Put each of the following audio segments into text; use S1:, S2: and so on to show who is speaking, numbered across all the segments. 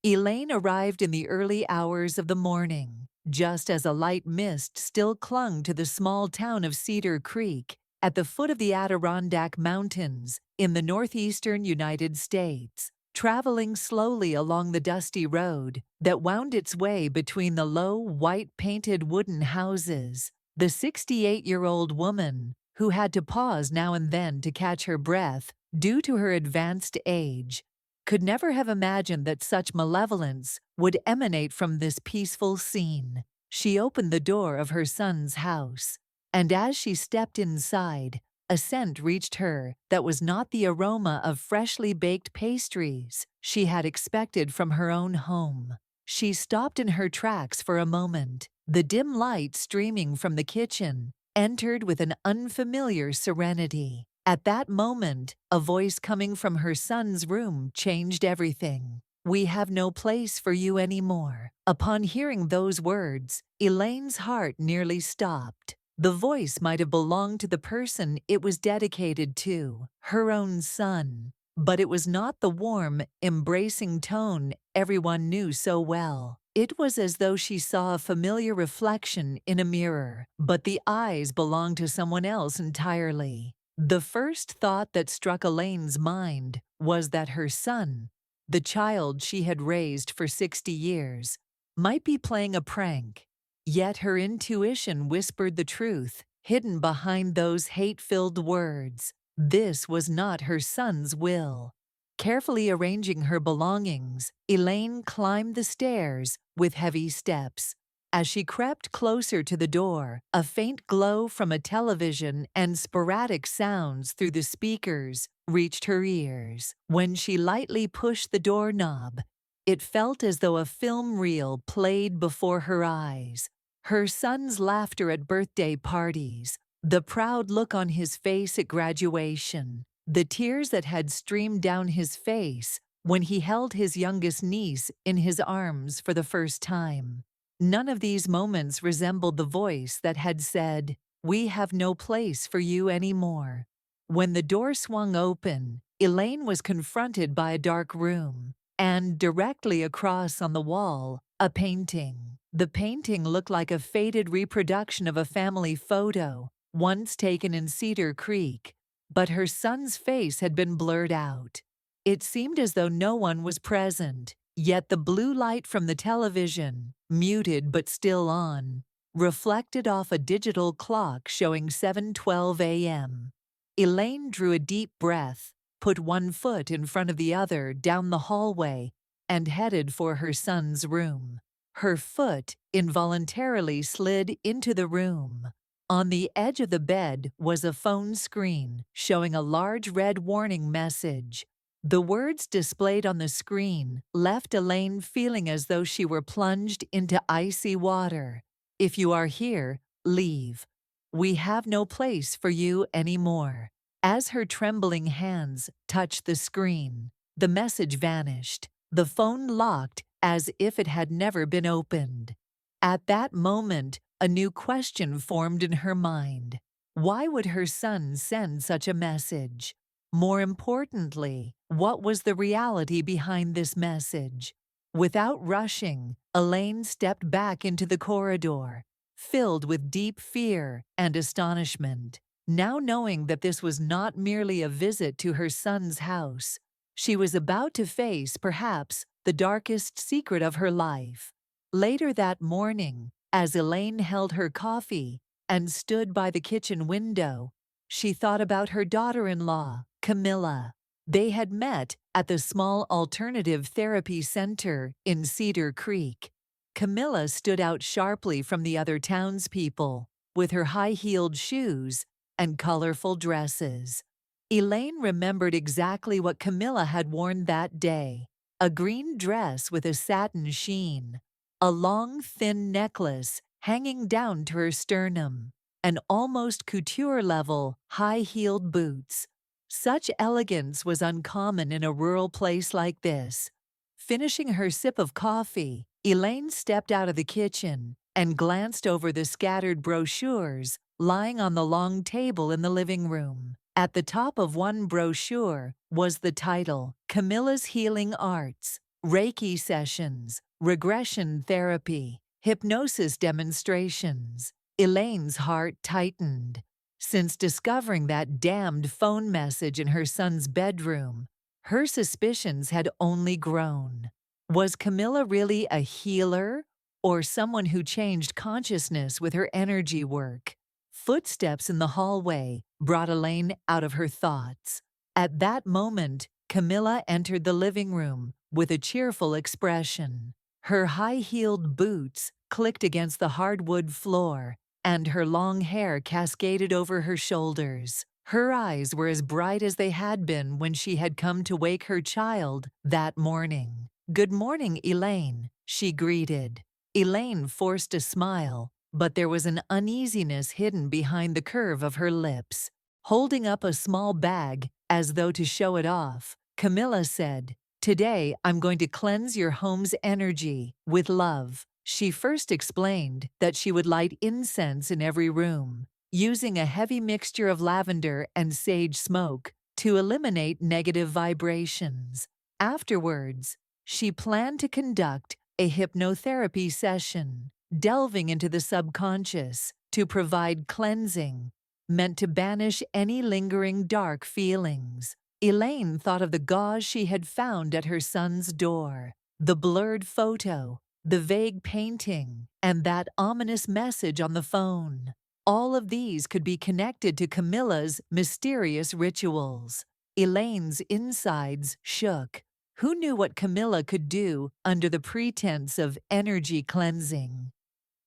S1: Elaine arrived in the early hours of the morning, just as a light mist still clung to the small town of Cedar Creek at the foot of the Adirondack Mountains in the northeastern United States. Traveling slowly along the dusty road that wound its way between the low, white-painted wooden houses, the 68-year-old woman, who had to pause now and then to catch her breath due to her advanced age, could never have imagined that such malevolence would emanate from this peaceful scene. She opened the door of her son's house, and as she stepped inside, a scent reached her that was not the aroma of freshly baked pastries she had expected from her own home. She stopped in her tracks for a moment. The dim light streaming from the kitchen entered with an unfamiliar serenity. At that moment, a voice coming from her son's room changed everything. "We have no place for you anymore." Upon hearing those words, Elaine's heart nearly stopped. The voice might have belonged to the person it was dedicated to, her own son. But it was not the warm, embracing tone everyone knew so well. It was as though she saw a familiar reflection in a mirror, but the eyes belonged to someone else entirely. The first thought that struck Elaine's mind was that her son, the child she had raised for 60 years, might be playing a prank. Yet her intuition whispered the truth, hidden behind those hate-filled words. This was not her son's will. Carefully arranging her belongings, Elaine climbed the stairs with heavy steps. As she crept closer to the door, a faint glow from a television and sporadic sounds through the speakers reached her ears. When she lightly pushed the doorknob, it felt as though a film reel played before her eyes. Her son's laughter at birthday parties, the proud look on his face at graduation, the tears that had streamed down his face when he held his youngest niece in his arms for the first time. None of these moments resembled the voice that had said, "We have no place for you anymore." When the door swung open, Elaine was confronted by a dark room, and directly across on the wall, a painting. The painting looked like a faded reproduction of a family photo, once taken in Cedar Creek, but her son's face had been blurred out. It seemed as though no one was present, yet the blue light from the television, muted but still on, reflected off a digital clock showing 7:12 a.m. Elaine drew a deep breath, put one foot in front of the other down the hallway, and headed for her son's room. Her foot involuntarily slid into the room. On the edge of the bed was a phone screen showing a large red warning message. The words displayed on the screen left Elaine feeling as though she were plunged into icy water. "If you are here, leave. We have no place for you anymore." As her trembling hands touched the screen, the message vanished. The phone locked as if it had never been opened. At that moment, a new question formed in her mind. Why would her son send such a message? More importantly, what was the reality behind this message? Without rushing, Elaine stepped back into the corridor, filled with deep fear and astonishment. Now knowing that this was not merely a visit to her son's house, she was about to face, perhaps, the darkest secret of her life. Later that morning, as Elaine held her coffee and stood by the kitchen window, she thought about her daughter-in-law, Camilla. They had met at the small alternative therapy center in Cedar Creek. Camilla stood out sharply from the other townspeople, with her high-heeled shoes and colorful dresses. Elaine remembered exactly what Camilla had worn that day: a green dress with a satin sheen, a long, thin necklace hanging down to her sternum, and almost couture-level, high-heeled boots. Such elegance was uncommon in a rural place like this. Finishing her sip of coffee, Elaine stepped out of the kitchen and glanced over the scattered brochures lying on the long table in the living room. At the top of one brochure was the title, "Camilla's Healing Arts." Reiki sessions, regression therapy, hypnosis demonstrations. Elaine's heart tightened. Since discovering that damned phone message in her son's bedroom, her suspicions had only grown. Was Camilla really a healer or someone who changed consciousness with her energy work? Footsteps in the hallway brought Elaine out of her thoughts. At that moment, Camilla entered the living room with a cheerful expression. Her high-heeled boots clicked against the hardwood floor, and her long hair cascaded over her shoulders. Her eyes were as bright as they had been when she had come to wake her child that morning. "Good morning, Elaine," she greeted. Elaine forced a smile, but there was an uneasiness hidden behind the curve of her lips. Holding up a small bag, as though to show it off, Camilla said, "Today I'm going to cleanse your home's energy with love." She first explained that she would light incense in every room, using a heavy mixture of lavender and sage smoke to eliminate negative vibrations. Afterwards, she planned to conduct a hypnotherapy session, delving into the subconscious to provide cleansing, meant to banish any lingering dark feelings. Elaine thought of the gauze she had found at her son's door, the blurred photo, the vague painting, and that ominous message on the phone. All of these could be connected to Camilla's mysterious rituals. Elaine's insides shook. Who knew what Camilla could do under the pretense of energy cleansing?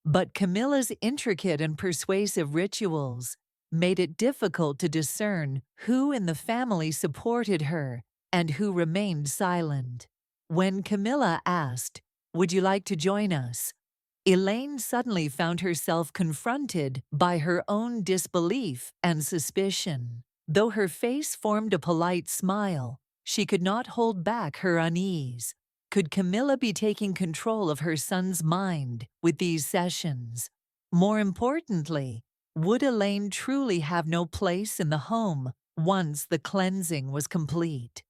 S1: But Camilla's intricate and persuasive rituals made it difficult to discern who in the family supported her and who remained silent. When Camilla asked, "Would you like to join us?" Elaine suddenly found herself confronted by her own disbelief and suspicion. Though her face formed a polite smile, she could not hold back her unease. Could Camilla be taking control of her son's mind with these sessions? More importantly, would Elaine truly have no place in the home once the cleansing was complete?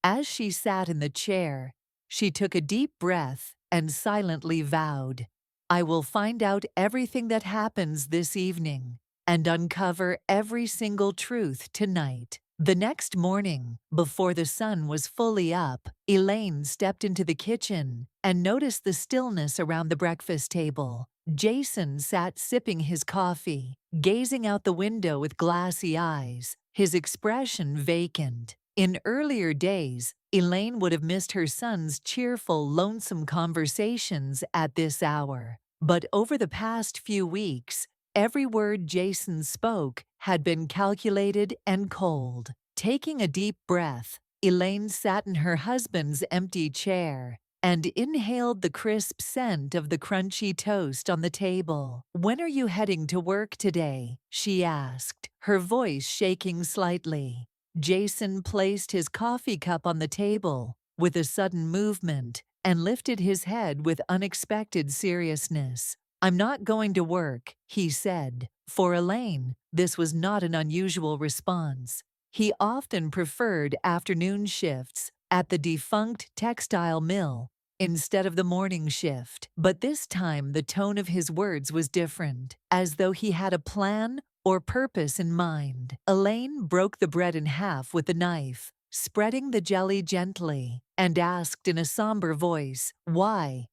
S1: As she sat in the chair, she took a deep breath and silently vowed, "I will find out everything that happens this evening and uncover every single truth tonight." The next morning, before the sun was fully up, Elaine stepped into the kitchen and noticed the stillness around the breakfast table. Jason sat sipping his coffee, gazing out the window with glassy eyes, his expression vacant. In earlier days, Elaine would have missed her son's cheerful, lonesome conversations at this hour. But over the past few weeks, every word Jason spoke had been calculated and cold. Taking a deep breath, Elaine sat in her husband's empty chair and inhaled the crisp scent of the crunchy toast on the table. "When are you heading to work today?" she asked, her voice shaking slightly. Jason placed his coffee cup on the table with a sudden movement and lifted his head with unexpected seriousness. "I'm not going to work," he said. For Elaine, this was not an unusual response. He often preferred afternoon shifts at the defunct textile mill instead of the morning shift. But this time the tone of his words was different, as though he had a plan or purpose in mind. Elaine broke the bread in half with a knife, spreading the jelly gently, and asked in a somber voice, "Why?"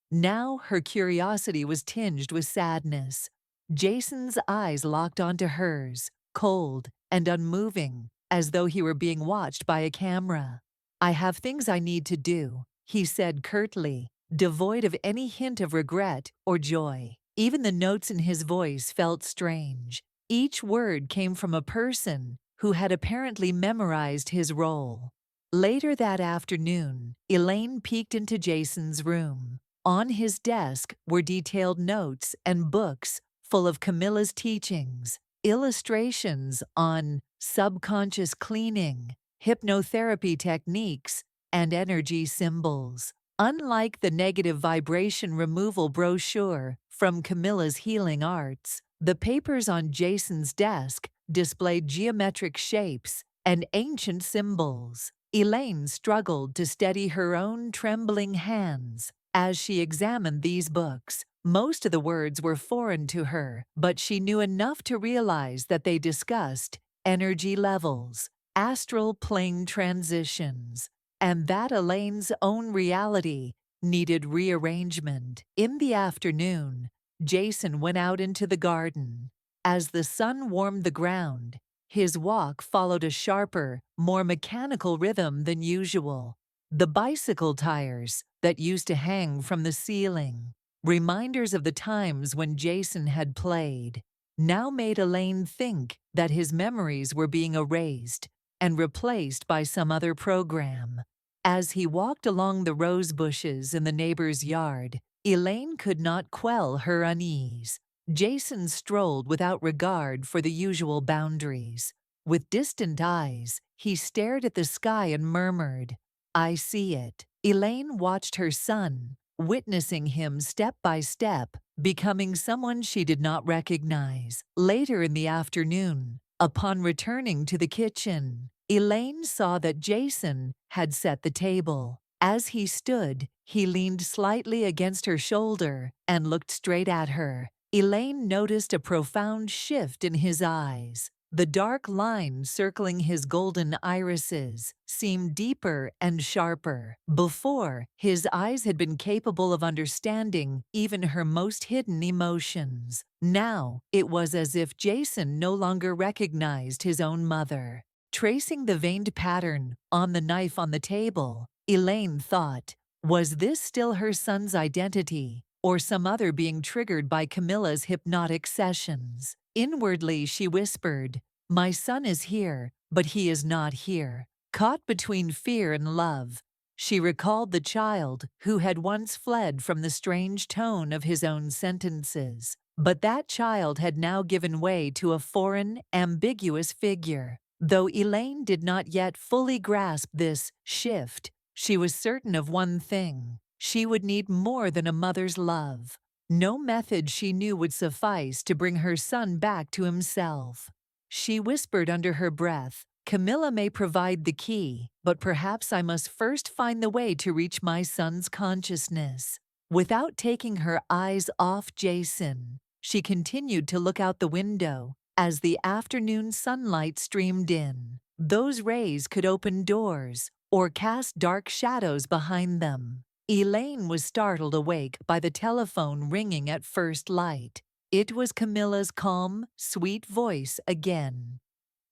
S1: Now her curiosity was tinged with sadness. Jason's eyes locked onto hers, cold and unmoving, as though he were being watched by a camera. "I have things I need to do," he said curtly, devoid of any hint of regret or joy. Even the notes in his voice felt strange. Each word came from a person who had apparently memorized his role. Later that afternoon, Elaine peeked into Jason's room. On his desk were detailed notes and books full of Camilla's teachings, illustrations on subconscious cleaning, hypnotherapy techniques, and energy symbols. Unlike the negative vibration removal brochure from Camilla's Healing Arts, the papers on Jason's desk displayed geometric shapes and ancient symbols. Elaine struggled to steady her own trembling hands as she examined these books. Most of the words were foreign to her, but she knew enough to realize that they discussed energy levels, astral plane transitions, and that Elaine's own reality needed rearrangement. In the afternoon, Jason went out into the garden. As the sun warmed the ground, his walk followed a sharper, more mechanical rhythm than usual. The bicycle tires that used to hang from the ceiling, reminders of the times when Jason had played, now made Elaine think that his memories were being erased and replaced by some other program. As he walked along the rose bushes in the neighbor's yard, Elaine could not quell her unease. Jason strolled without regard for the usual boundaries. With distant eyes, he stared at the sky and murmured, "I see it." Elaine watched her son, witnessing him step by step, becoming someone she did not recognize. Later in the afternoon, upon returning to the kitchen, Elaine saw that Jason had set the table. As he stood, he leaned slightly against her shoulder and looked straight at her. Elaine noticed a profound shift in his eyes. The dark lines circling his golden irises seemed deeper and sharper. Before, his eyes had been capable of understanding even her most hidden emotions. Now, it was as if Jason no longer recognized his own mother. Tracing the veined pattern on the knife on the table, Elaine thought, was this still her son's identity, or some other being triggered by Camilla's hypnotic sessions? Inwardly, she whispered, "My son is here, but he is not here." Caught between fear and love, she recalled the child who had once fled from the strange tone of his own sentences. But that child had now given way to a foreign, ambiguous figure. Though Elaine did not yet fully grasp this shift, she was certain of one thing: she would need more than a mother's love. No method she knew would suffice to bring her son back to himself. She whispered under her breath, "Camilla may provide the key, but perhaps I must first find the way to reach my son's consciousness." Without taking her eyes off Jason, she continued to look out the window as the afternoon sunlight streamed in. Those rays could open doors or cast dark shadows behind them. Elaine was startled awake by the telephone ringing at first light. It was Camilla's calm, sweet voice again.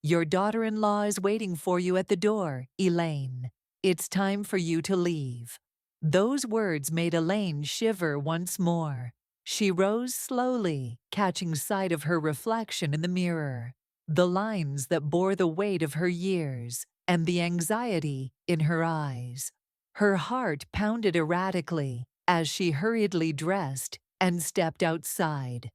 S1: "Your daughter-in-law is waiting for you at the door, Elaine. It's time for you to leave." Those words made Elaine shiver once more. She rose slowly, catching sight of her reflection in the mirror, the lines that bore the weight of her years, and the anxiety in her eyes. Her heart pounded erratically as she hurriedly dressed and stepped outside.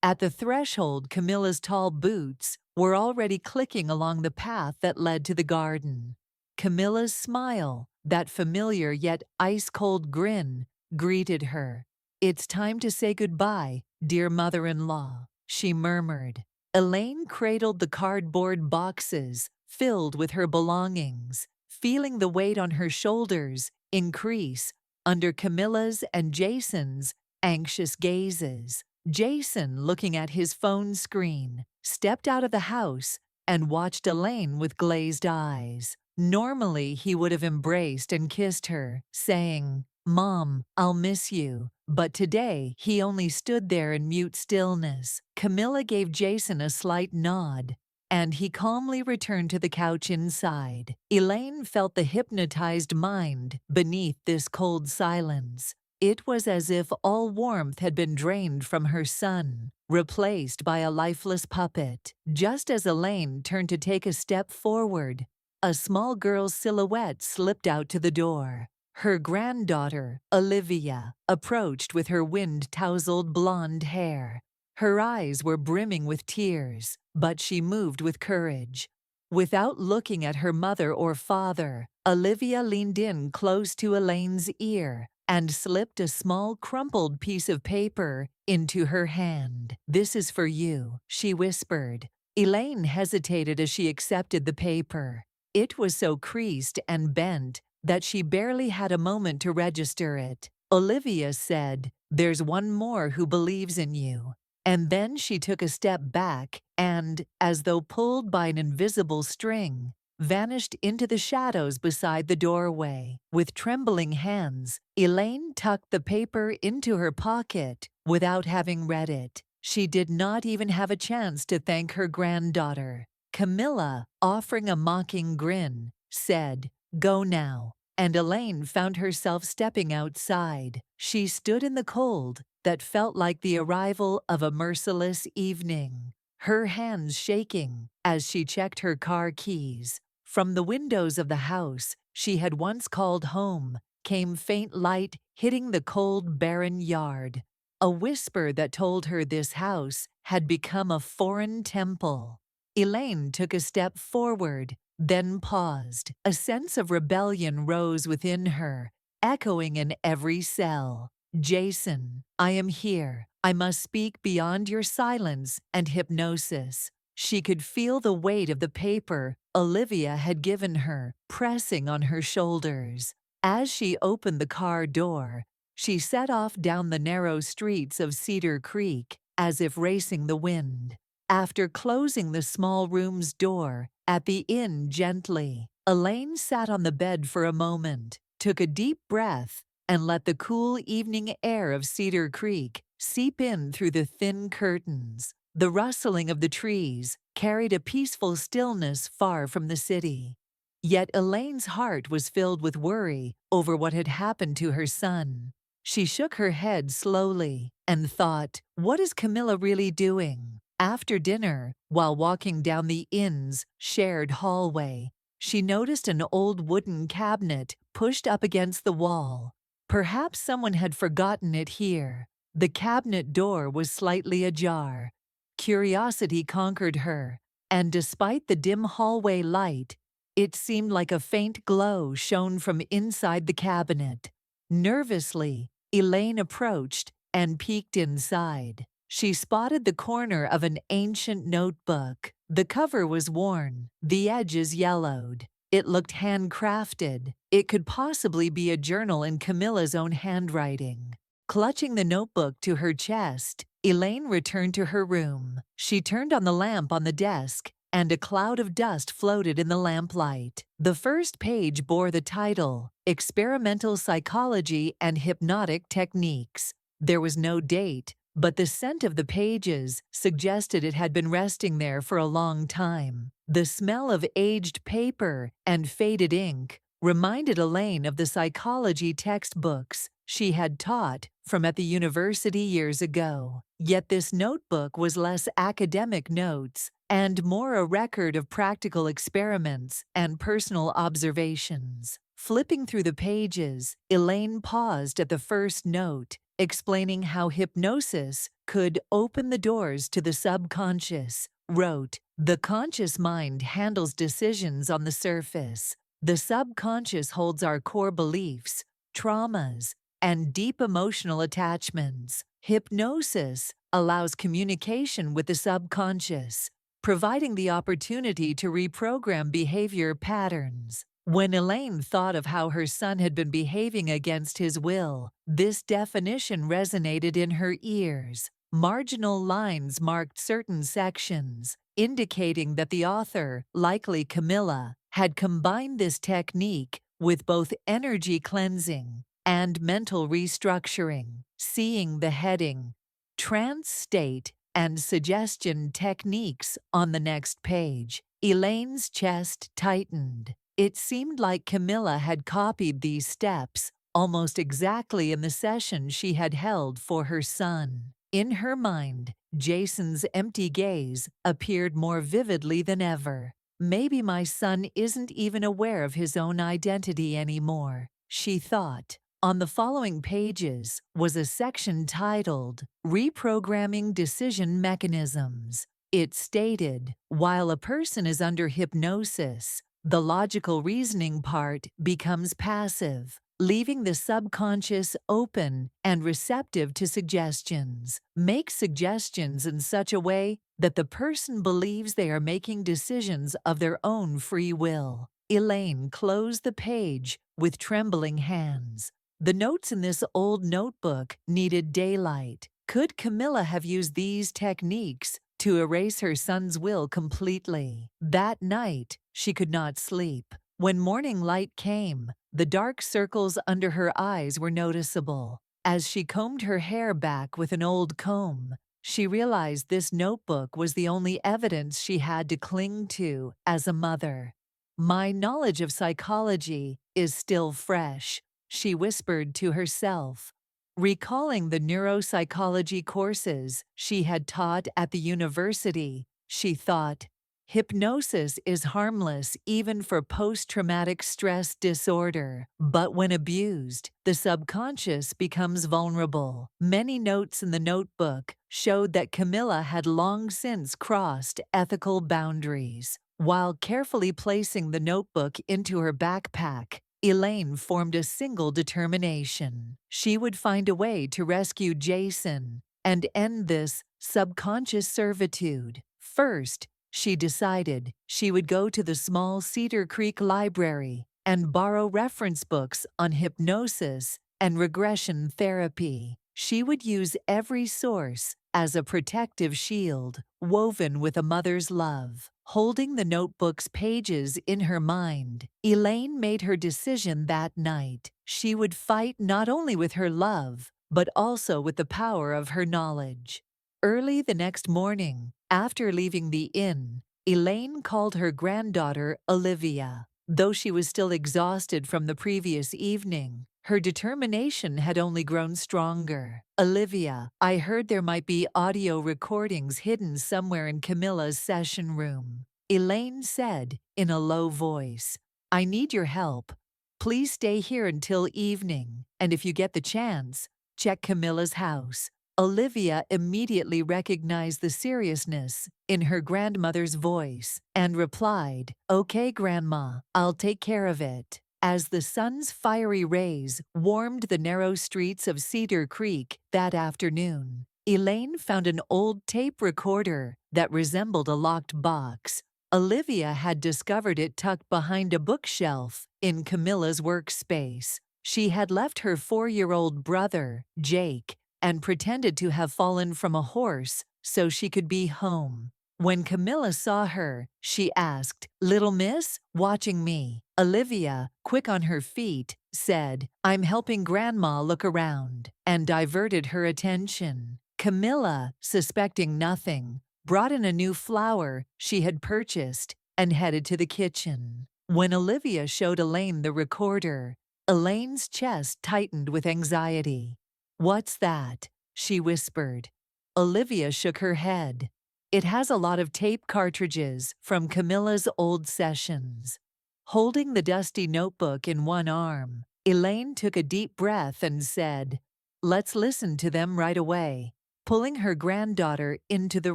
S1: At the threshold, Camilla's tall boots were already clicking along the path that led to the garden. Camilla's smile, that familiar yet ice-cold grin, greeted her. "It's time to say goodbye, dear mother-in-law," she murmured. Elaine cradled the cardboard boxes filled with her belongings, feeling the weight on her shoulders increase under Camilla's and Jason's anxious gazes. Jason, looking at his phone screen, stepped out of the house and watched Elaine with glazed eyes. Normally, he would have embraced and kissed her, saying, "Mom, I'll miss you." But today, he only stood there in mute stillness. Camilla gave Jason a slight nod, and he calmly returned to the couch inside. Elaine felt the hypnotized mind beneath this cold silence. It was as if all warmth had been drained from her son, replaced by a lifeless puppet. Just as Elaine turned to take a step forward, a small girl's silhouette slipped out to the door. Her granddaughter, Olivia, approached with her wind-tousled blonde hair. Her eyes were brimming with tears, but she moved with courage. Without looking at her mother or father, Olivia leaned in close to Elaine's ear and slipped a small crumpled piece of paper into her hand. "This is for you," she whispered. Elaine hesitated as she accepted the paper. It was so creased and bent that she barely had a moment to register it. Olivia said, "There's one more who believes in you." And then she took a step back and, as though pulled by an invisible string, vanished into the shadows beside the doorway. With trembling hands, Elaine tucked the paper into her pocket without having read it. She did not even have a chance to thank her granddaughter. Camilla, offering a mocking grin, said, "Go now." And Elaine found herself stepping outside. She stood in the cold that felt like the arrival of a merciless evening, her hands shaking as she checked her car keys. From the windows of the house she had once called home came faint light hitting the cold, barren yard, a whisper that told her this house had become a foreign temple. Elaine took a step forward, then paused. A sense of rebellion rose within her, echoing in every cell. "Jason, I am here. I must speak beyond your silence and hypnosis." She could feel the weight of the paper Olivia had given her pressing on her shoulders. As she opened the car door, she set off down the narrow streets of Cedar Creek as if racing the wind. After closing the small room's door at the inn gently, Elaine sat on the bed for a moment, took a deep breath, and let the cool evening air of Cedar Creek seep in through the thin curtains. The rustling of the trees carried a peaceful stillness far from the city. Yet Elaine's heart was filled with worry over what had happened to her son. She shook her head slowly and thought, what is Camilla really doing? After dinner, while walking down the inn's shared hallway, she noticed an old wooden cabinet pushed up against the wall. Perhaps someone had forgotten it here. The cabinet door was slightly ajar. Curiosity conquered her, and despite the dim hallway light, it seemed like a faint glow shone from inside the cabinet. Nervously, Elaine approached and peeked inside. She spotted the corner of an ancient notebook. The cover was worn, the edges yellowed. It looked handcrafted. It could possibly be a journal in Camilla's own handwriting. Clutching the notebook to her chest, Elaine returned to her room. She turned on the lamp on the desk, and a cloud of dust floated in the lamplight. The first page bore the title, Experimental Psychology and Hypnotic Techniques. There was no date, but the scent of the pages suggested it had been resting there for a long time. The smell of aged paper and faded ink reminded Elaine of the psychology textbooks she had taught from at the university years ago. Yet this notebook was less academic notes and more a record of practical experiments and personal observations. Flipping through the pages, Elaine paused at the first note, explaining how hypnosis could open the doors to the subconscious. Wrote, "The conscious mind handles decisions on the surface. The subconscious holds our core beliefs, traumas, and deep emotional attachments. Hypnosis allows communication with the subconscious, providing the opportunity to reprogram behavior patterns." When Elaine thought of how her son had been behaving against his will, this definition resonated in her ears. Marginal lines marked certain sections, indicating that the author, likely Camilla, had combined this technique with both energy cleansing and mental restructuring. Seeing the heading, Trance State and Suggestion Techniques on the next page, Elaine's chest tightened. It seemed like Camilla had copied these steps almost exactly in the session she had held for her son. In her mind, Jason's empty gaze appeared more vividly than ever. Maybe my son isn't even aware of his own identity anymore, she thought. On the following pages was a section titled, Reprogramming Decision Mechanisms. It stated, while a person is under hypnosis, the logical reasoning part becomes passive, leaving the subconscious open and receptive to suggestions. Make suggestions in such a way that the person believes they are making decisions of their own free will. Elaine closed the page with trembling hands. The notes in this old notebook needed daylight. Could Camilla have used these techniques to erase her son's will completely? That night, she could not sleep. When morning light came, the dark circles under her eyes were noticeable. As she combed her hair back with an old comb, she realized this notebook was the only evidence she had to cling to as a mother. "My knowledge of psychology is still fresh," she whispered to herself, recalling the neuropsychology courses she had taught at the university. She thought, hypnosis is harmless even for post-traumatic stress disorder, but when abused, the subconscious becomes vulnerable. Many notes in the notebook showed that Camilla had long since crossed ethical boundaries. While carefully placing the notebook into her backpack, Elaine formed a single determination. She would find a way to rescue Jason and end this subconscious servitude. First, she decided she would go to the small Cedar Creek Library and borrow reference books on hypnosis and regression therapy. She would use every source as a protective shield, woven with a mother's love. Holding the notebook's pages in her mind, Elaine made her decision that night. She would fight not only with her love, but also with the power of her knowledge. Early the next morning, after leaving the inn, Elaine called her granddaughter Olivia. Though she was still exhausted from the previous evening, her determination had only grown stronger. "Olivia, I heard there might be audio recordings hidden somewhere in Camilla's session room," Elaine said in a low voice. "I need your help. Please stay here until evening, and if you get the chance, check Camilla's house." Olivia immediately recognized the seriousness in her grandmother's voice and replied, "Okay, Grandma, I'll take care of it." As the sun's fiery rays warmed the narrow streets of Cedar Creek that afternoon, Elaine found an old tape recorder that resembled a locked box. Olivia had discovered it tucked behind a bookshelf in Camilla's workspace. She had left her 4-year-old brother, Jake, and pretended to have fallen from a horse so she could be home. When Camilla saw her, she asked, "Little miss, watching me?" Olivia, quick on her feet, said, "I'm helping Grandma look around," and diverted her attention. Camilla, suspecting nothing, brought in a new flower she had purchased and headed to the kitchen. When Olivia showed Elaine the recorder, Elaine's chest tightened with anxiety. "What's that?" she whispered. Olivia shook her head. "It has a lot of tape cartridges from Camilla's old sessions." Holding the dusty notebook in one arm, Elaine took a deep breath and said, "Let's listen to them right away," pulling her granddaughter into the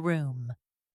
S1: room.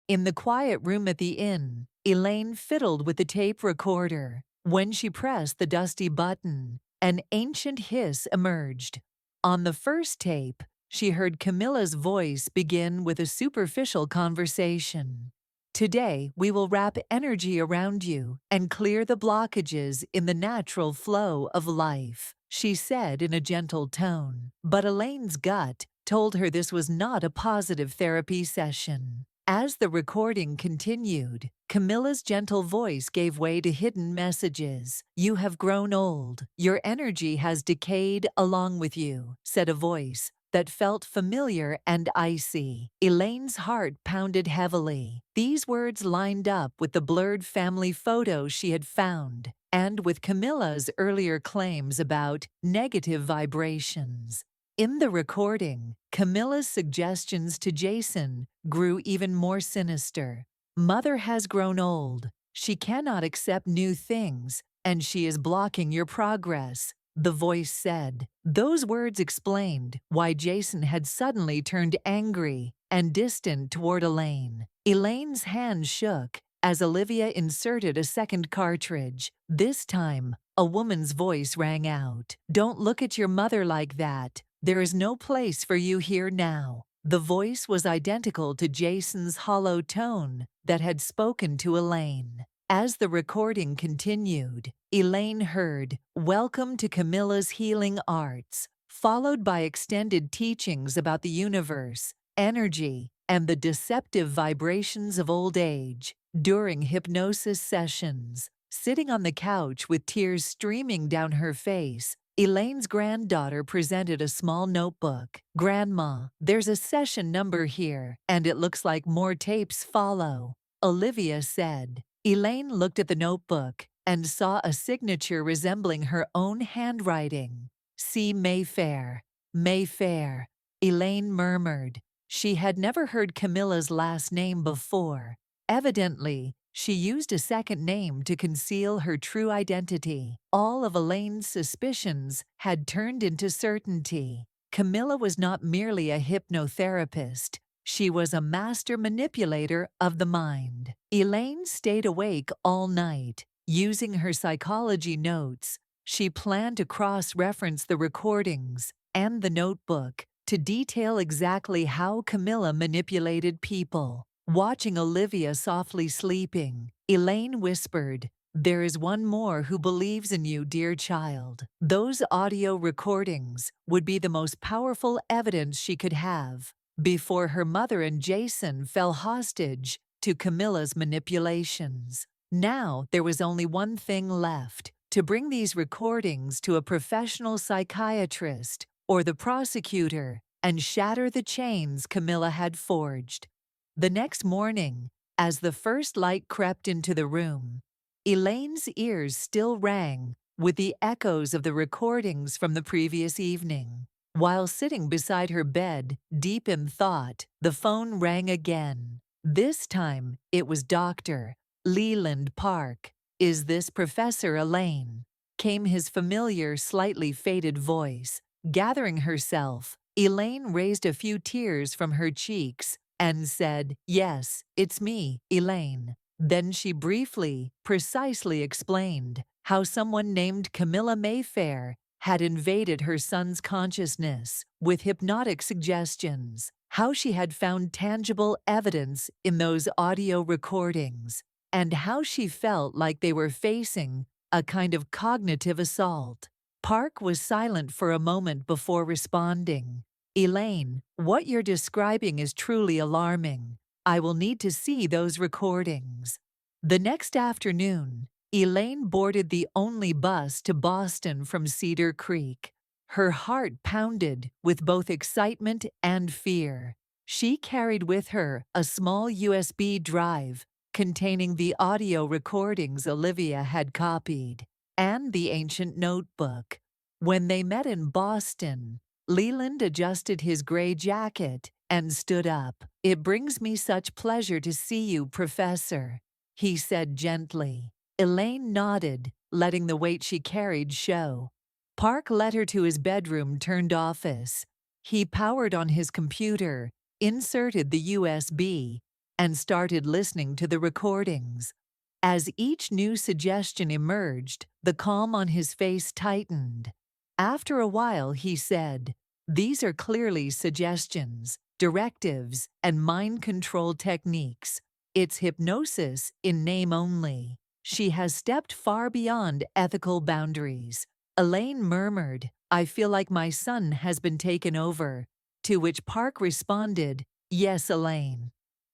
S1: In the quiet room at the inn, Elaine fiddled with the tape recorder. When she pressed the dusty button, an ancient hiss emerged. On the first tape, she heard Camilla's voice begin with a superficial conversation. "Today, we will wrap energy around you and clear the blockages in the natural flow of life," she said in a gentle tone. But Elaine's gut told her this was not a positive therapy session. As the recording continued, Camilla's gentle voice gave way to hidden messages. "You have grown old. Your energy has decayed along with you," said a voice that felt familiar and icy. Elaine's heart pounded heavily. These words lined up with the blurred family photos she had found, and with Camilla's earlier claims about negative vibrations. In the recording, Camilla's suggestions to Jason grew even more sinister. "Mother has grown old. She cannot accept new things, and she is blocking your progress," the voice said. Those words explained why Jason had suddenly turned angry and distant toward Elaine. Elaine's hand shook as Olivia inserted a second cartridge. This time, a woman's voice rang out. "Don't look at your mother like that. There is no place for you here now." The voice was identical to Jason's hollow tone that had spoken to Elaine. As the recording continued, Elaine heard, "Welcome to Camilla's Healing Arts," followed by extended teachings about the universe, energy, and the deceptive vibrations of old age. During hypnosis sessions, sitting on the couch with tears streaming down her face, Elaine's granddaughter presented a small notebook. "Grandma, there's a session number here, and it looks like more tapes follow," Olivia said. Elaine looked at the notebook and saw a signature resembling her own handwriting. "C. Mayfair. Mayfair," Elaine murmured. She had never heard Camilla's last name before. Evidently, she used a second name to conceal her true identity. All of Elaine's suspicions had turned into certainty. Camilla was not merely a hypnotherapist. She was a master manipulator of the mind. Elaine stayed awake all night. Using her psychology notes, she planned to cross-reference the recordings and the notebook to detail exactly how Camilla manipulated people. Watching Olivia softly sleeping, Elaine whispered, "There is one more who believes in you, dear child." Those audio recordings would be the most powerful evidence she could have before her mother and Jason fell hostage to Camilla's manipulations. Now there was only one thing left: to bring these recordings to a professional psychiatrist or the prosecutor and shatter the chains Camilla had forged. The next morning, as the first light crept into the room, Elaine's ears still rang with the echoes of the recordings from the previous evening. While sitting beside her bed, deep in thought, the phone rang again. This time, it was Dr. Leland Park. "Is this Professor Elaine?" came his familiar, slightly faded voice. Gathering herself, Elaine raised a few tears from her cheeks and said, "Yes, it's me, Elaine." Then she briefly, precisely explained how someone named Camilla Mayfair had invaded her son's consciousness with hypnotic suggestions, how she had found tangible evidence in those audio recordings, and how she felt like they were facing a kind of cognitive assault. Park was silent for a moment before responding. "Elaine, what you're describing is truly alarming. I will need to see those recordings." The next afternoon, Elaine boarded the only bus to Boston from Cedar Creek. Her heart pounded with both excitement and fear. She carried with her a small USB drive containing the audio recordings Olivia had copied and the ancient notebook. When they met in Boston, Leland adjusted his gray jacket and stood up. "It brings me such pleasure to see you, Professor," he said gently. Elaine nodded, letting the weight she carried show. Park led her to his bedroom-turned office. He powered on his computer, inserted the USB, and started listening to the recordings. As each new suggestion emerged, the calm on his face tightened. After a while, he said, "These are clearly suggestions, directives, and mind control techniques. It's hypnosis in name only." She has stepped far beyond ethical boundaries. Elaine murmured, "I feel like my son has been taken over," to which Park responded, "Yes, Elaine.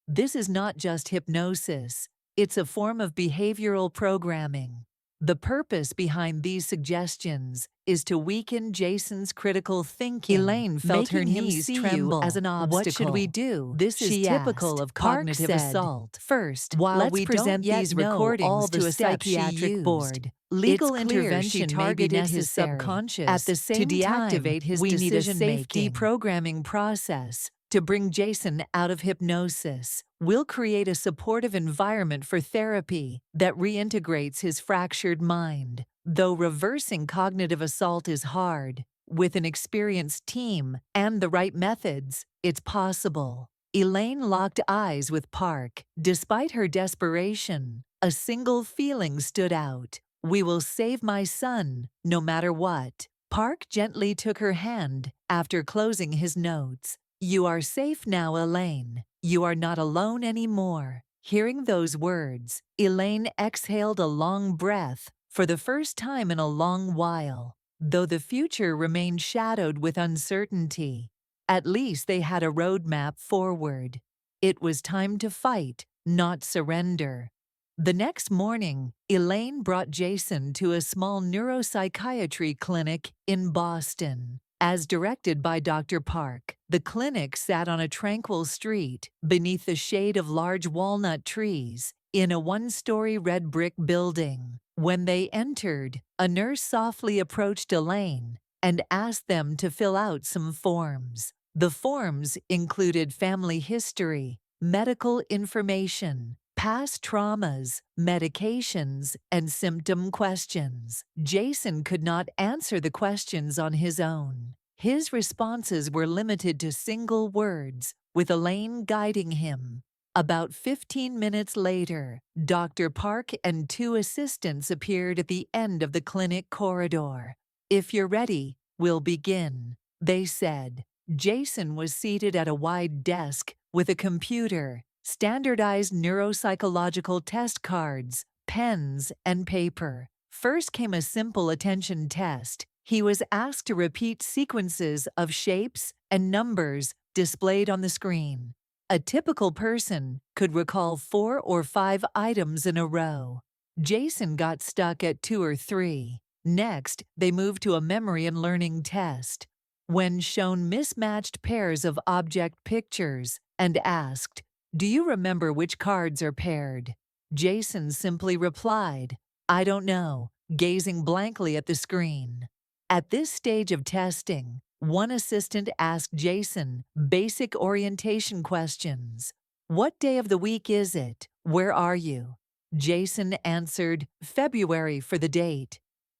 S1: This is not just hypnosis. It's a form of behavioral programming. The purpose behind these suggestions is to weaken Jason's critical thinking." Elaine felt her knees tremble as an obstacle. "What should we do?" This is typical of cognitive assault. "First, let's present these recordings to a psychiatric board. Legal intervention targeted his subconscious. At the same to deactivate his decision-making deprogramming process to bring Jason out of hypnosis. We'll create a supportive environment for therapy that reintegrates his fractured mind. Though reversing cognitive assault is hard, with an experienced team and the right methods, it's possible." Elaine locked eyes with Park. Despite her desperation, a single feeling stood out: "We will save my son, no matter what." Park gently took her hand after closing his notes. "You are safe now, Elaine. You are not alone anymore." Hearing those words, Elaine exhaled a long breath for the first time in a long while. Though the future remained shadowed with uncertainty, at least they had a roadmap forward. It was time to fight, not surrender. The next morning, Elaine brought Jason to a small neuropsychiatry clinic in Boston. As directed by Dr. Park, the clinic sat on a tranquil street beneath the shade of large walnut trees in a one-story red brick building. When they entered, a nurse softly approached Elaine and asked them to fill out some forms. The forms included family history, medical information, past traumas, medications, and symptom questions. Jason could not answer the questions on his own. His responses were limited to single words, with Elaine guiding him. About 15 minutes later, Dr. Park and two assistants appeared at the end of the clinic corridor. "If you're ready, we'll begin," they said. Jason was seated at a wide desk with a computer, standardized neuropsychological test cards, pens, and paper. First came a simple attention test. He was asked to repeat sequences of shapes and numbers displayed on the screen. A typical person could recall 4 or 5 items in a row. Jason got stuck at 2 or 3. Next, they moved to a memory and learning test. When shown mismatched pairs of object pictures and asked, "Do you remember which cards are paired?" Jason simply replied, "I don't know," gazing blankly at the screen. At this stage of testing, one assistant asked Jason basic orientation questions. "What day of the week is it? Where are you?" Jason answered February for the date.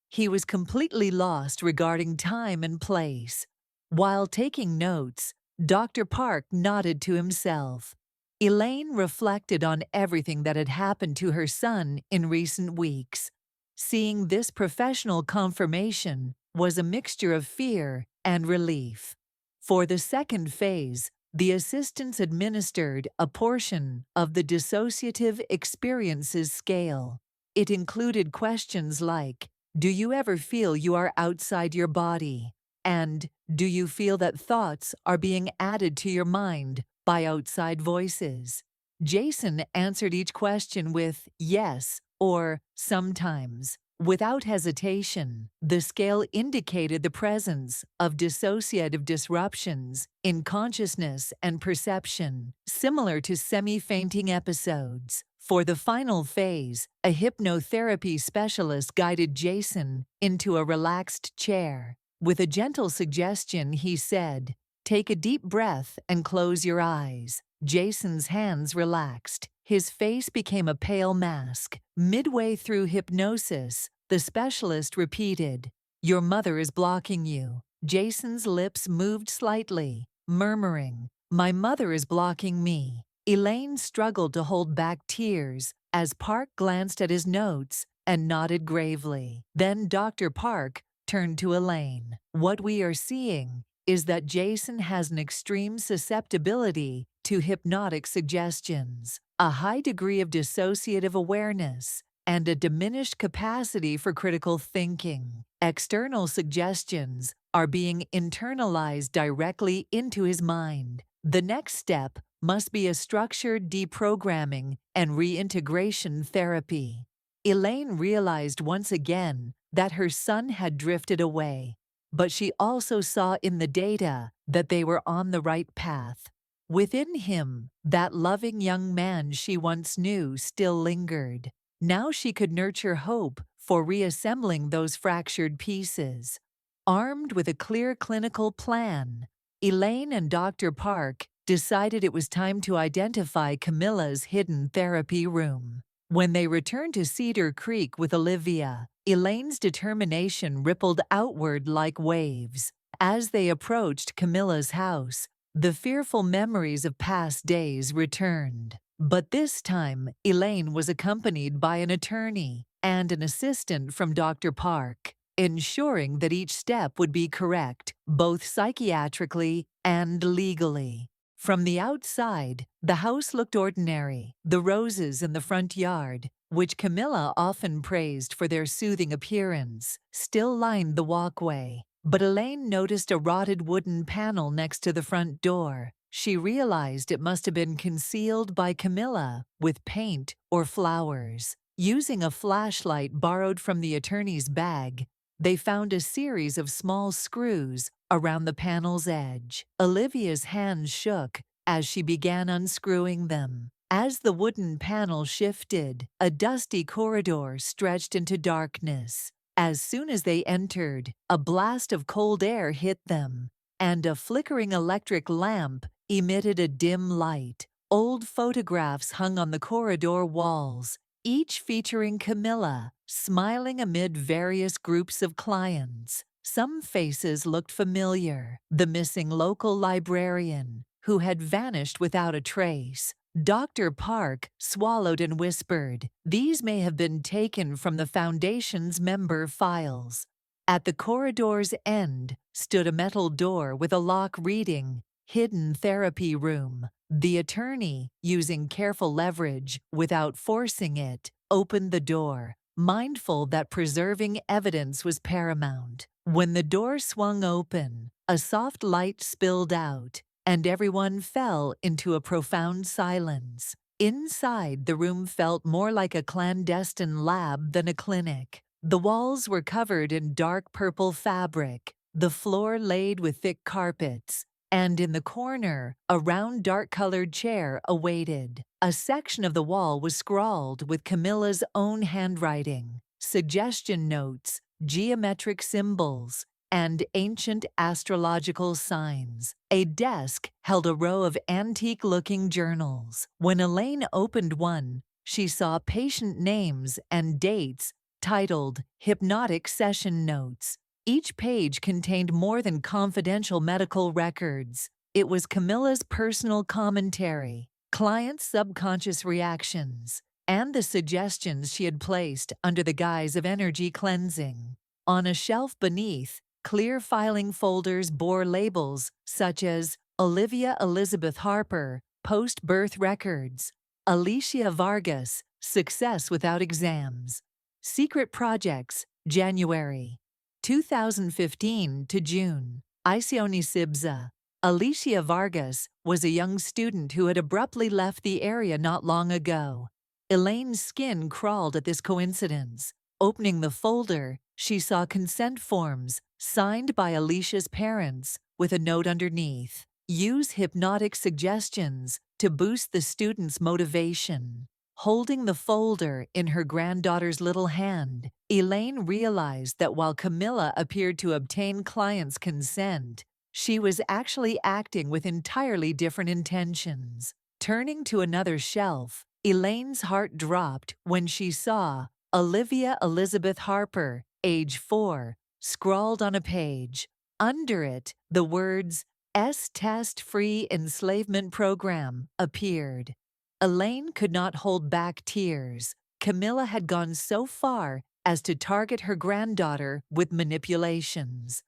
S1: He was completely lost regarding time and place. While taking notes, Dr. Park nodded to himself. Elaine reflected on everything that had happened to her son in recent weeks. Seeing this professional confirmation was a mixture of fear and relief. For the second phase, the assistants administered a portion of the dissociative experiences scale. It included questions like, "Do you ever feel you are outside your body?" And "Do you feel that thoughts are being added to your mind by outside voices?" Jason answered each question with yes or sometimes. Without hesitation, the scale indicated the presence of dissociative disruptions in consciousness and perception, similar to semi-fainting episodes. For the final phase, a hypnotherapy specialist guided Jason into a relaxed chair. With a gentle suggestion, he said, "Take a deep breath and close your eyes." Jason's hands relaxed. His face became a pale mask. Midway through hypnosis, the specialist repeated, "Your mother is blocking you." Jason's lips moved slightly, murmuring, "My mother is blocking me." Elaine struggled to hold back tears as Park glanced at his notes and nodded gravely. Then Dr. Park turned to Elaine. "What we are seeing is that Jason has an extreme susceptibility to hypnotic suggestions, a high degree of dissociative awareness, and a diminished capacity for critical thinking. External suggestions are being internalized directly into his mind. The next step must be a structured deprogramming and reintegration therapy." Elaine realized once again that her son had drifted away, but she also saw in the data that they were on the right path. Within him, that loving young man she once knew still lingered. Now she could nurture hope for reassembling those fractured pieces. Armed with a clear clinical plan, Elaine and Dr. Park decided it was time to identify Camilla's hidden therapy room. When they returned to Cedar Creek with Olivia, Elaine's determination rippled outward like waves. As they approached Camilla's house, the fearful memories of past days returned. But this time, Elaine was accompanied by an attorney and an assistant from Dr. Park, ensuring that each step would be correct, both psychiatrically and legally. From the outside, the house looked ordinary. The roses in the front yard, which Camilla often praised for their soothing appearance, still lined the walkway. But Elaine noticed a rotted wooden panel next to the front door. She realized it must have been concealed by Camilla with paint or flowers. Using a flashlight borrowed from the attorney's bag, they found a series of small screws around the panel's edge. Olivia's hands shook as she began unscrewing them. As the wooden panel shifted, a dusty corridor stretched into darkness. As soon as they entered, a blast of cold air hit them, and a flickering electric lamp emitted a dim light. Old photographs hung on the corridor walls, each featuring Camilla, smiling amid various groups of clients. Some faces looked familiar. The missing local librarian, who had vanished without a trace. Dr. Park swallowed and whispered, "These may have been taken from the Foundation's member files." At the corridor's end stood a metal door with a lock reading, "Hidden Therapy Room." The attorney, using careful leverage without forcing it, opened the door, mindful that preserving evidence was paramount. When the door swung open, a soft light spilled out, and everyone fell into a profound silence. Inside, the room felt more like a clandestine lab than a clinic. The walls were covered in dark purple fabric, the floor laid with thick carpets, and in the corner, a round dark-colored chair awaited. A section of the wall was scrawled with Camilla's own handwriting, suggestion notes, geometric symbols, and ancient astrological signs. A desk held a row of antique-looking journals. When Elaine opened one, she saw patient names and dates titled "Hypnotic Session Notes." Each page contained more than confidential medical records. It was Camilla's personal commentary, clients' subconscious reactions, and the suggestions she had placed under the guise of energy cleansing. On a shelf beneath, clear filing folders bore labels such as Olivia Elizabeth Harper, Post-Birth Records, Alicia Vargas, Success Without Exams, Secret Projects, January 2015 to June. Isione Sibza. Alicia Vargas was a young student who had abruptly left the area not long ago. Elaine's skin crawled at this coincidence. Opening the folder, she saw consent forms signed by Alicia's parents with a note underneath. Use hypnotic suggestions to boost the student's motivation. Holding the folder in her granddaughter's little hand, Elaine realized that while Camilla appeared to obtain clients' consent, she was actually acting with entirely different intentions. Turning to another shelf, Elaine's heart dropped when she saw Olivia Elizabeth Harper, age 4, scrawled on a page. Under it, the words "S-Test-Free Enslavement Program" appeared. Elaine could not hold back tears. Camilla had gone so far as to target her granddaughter with manipulations.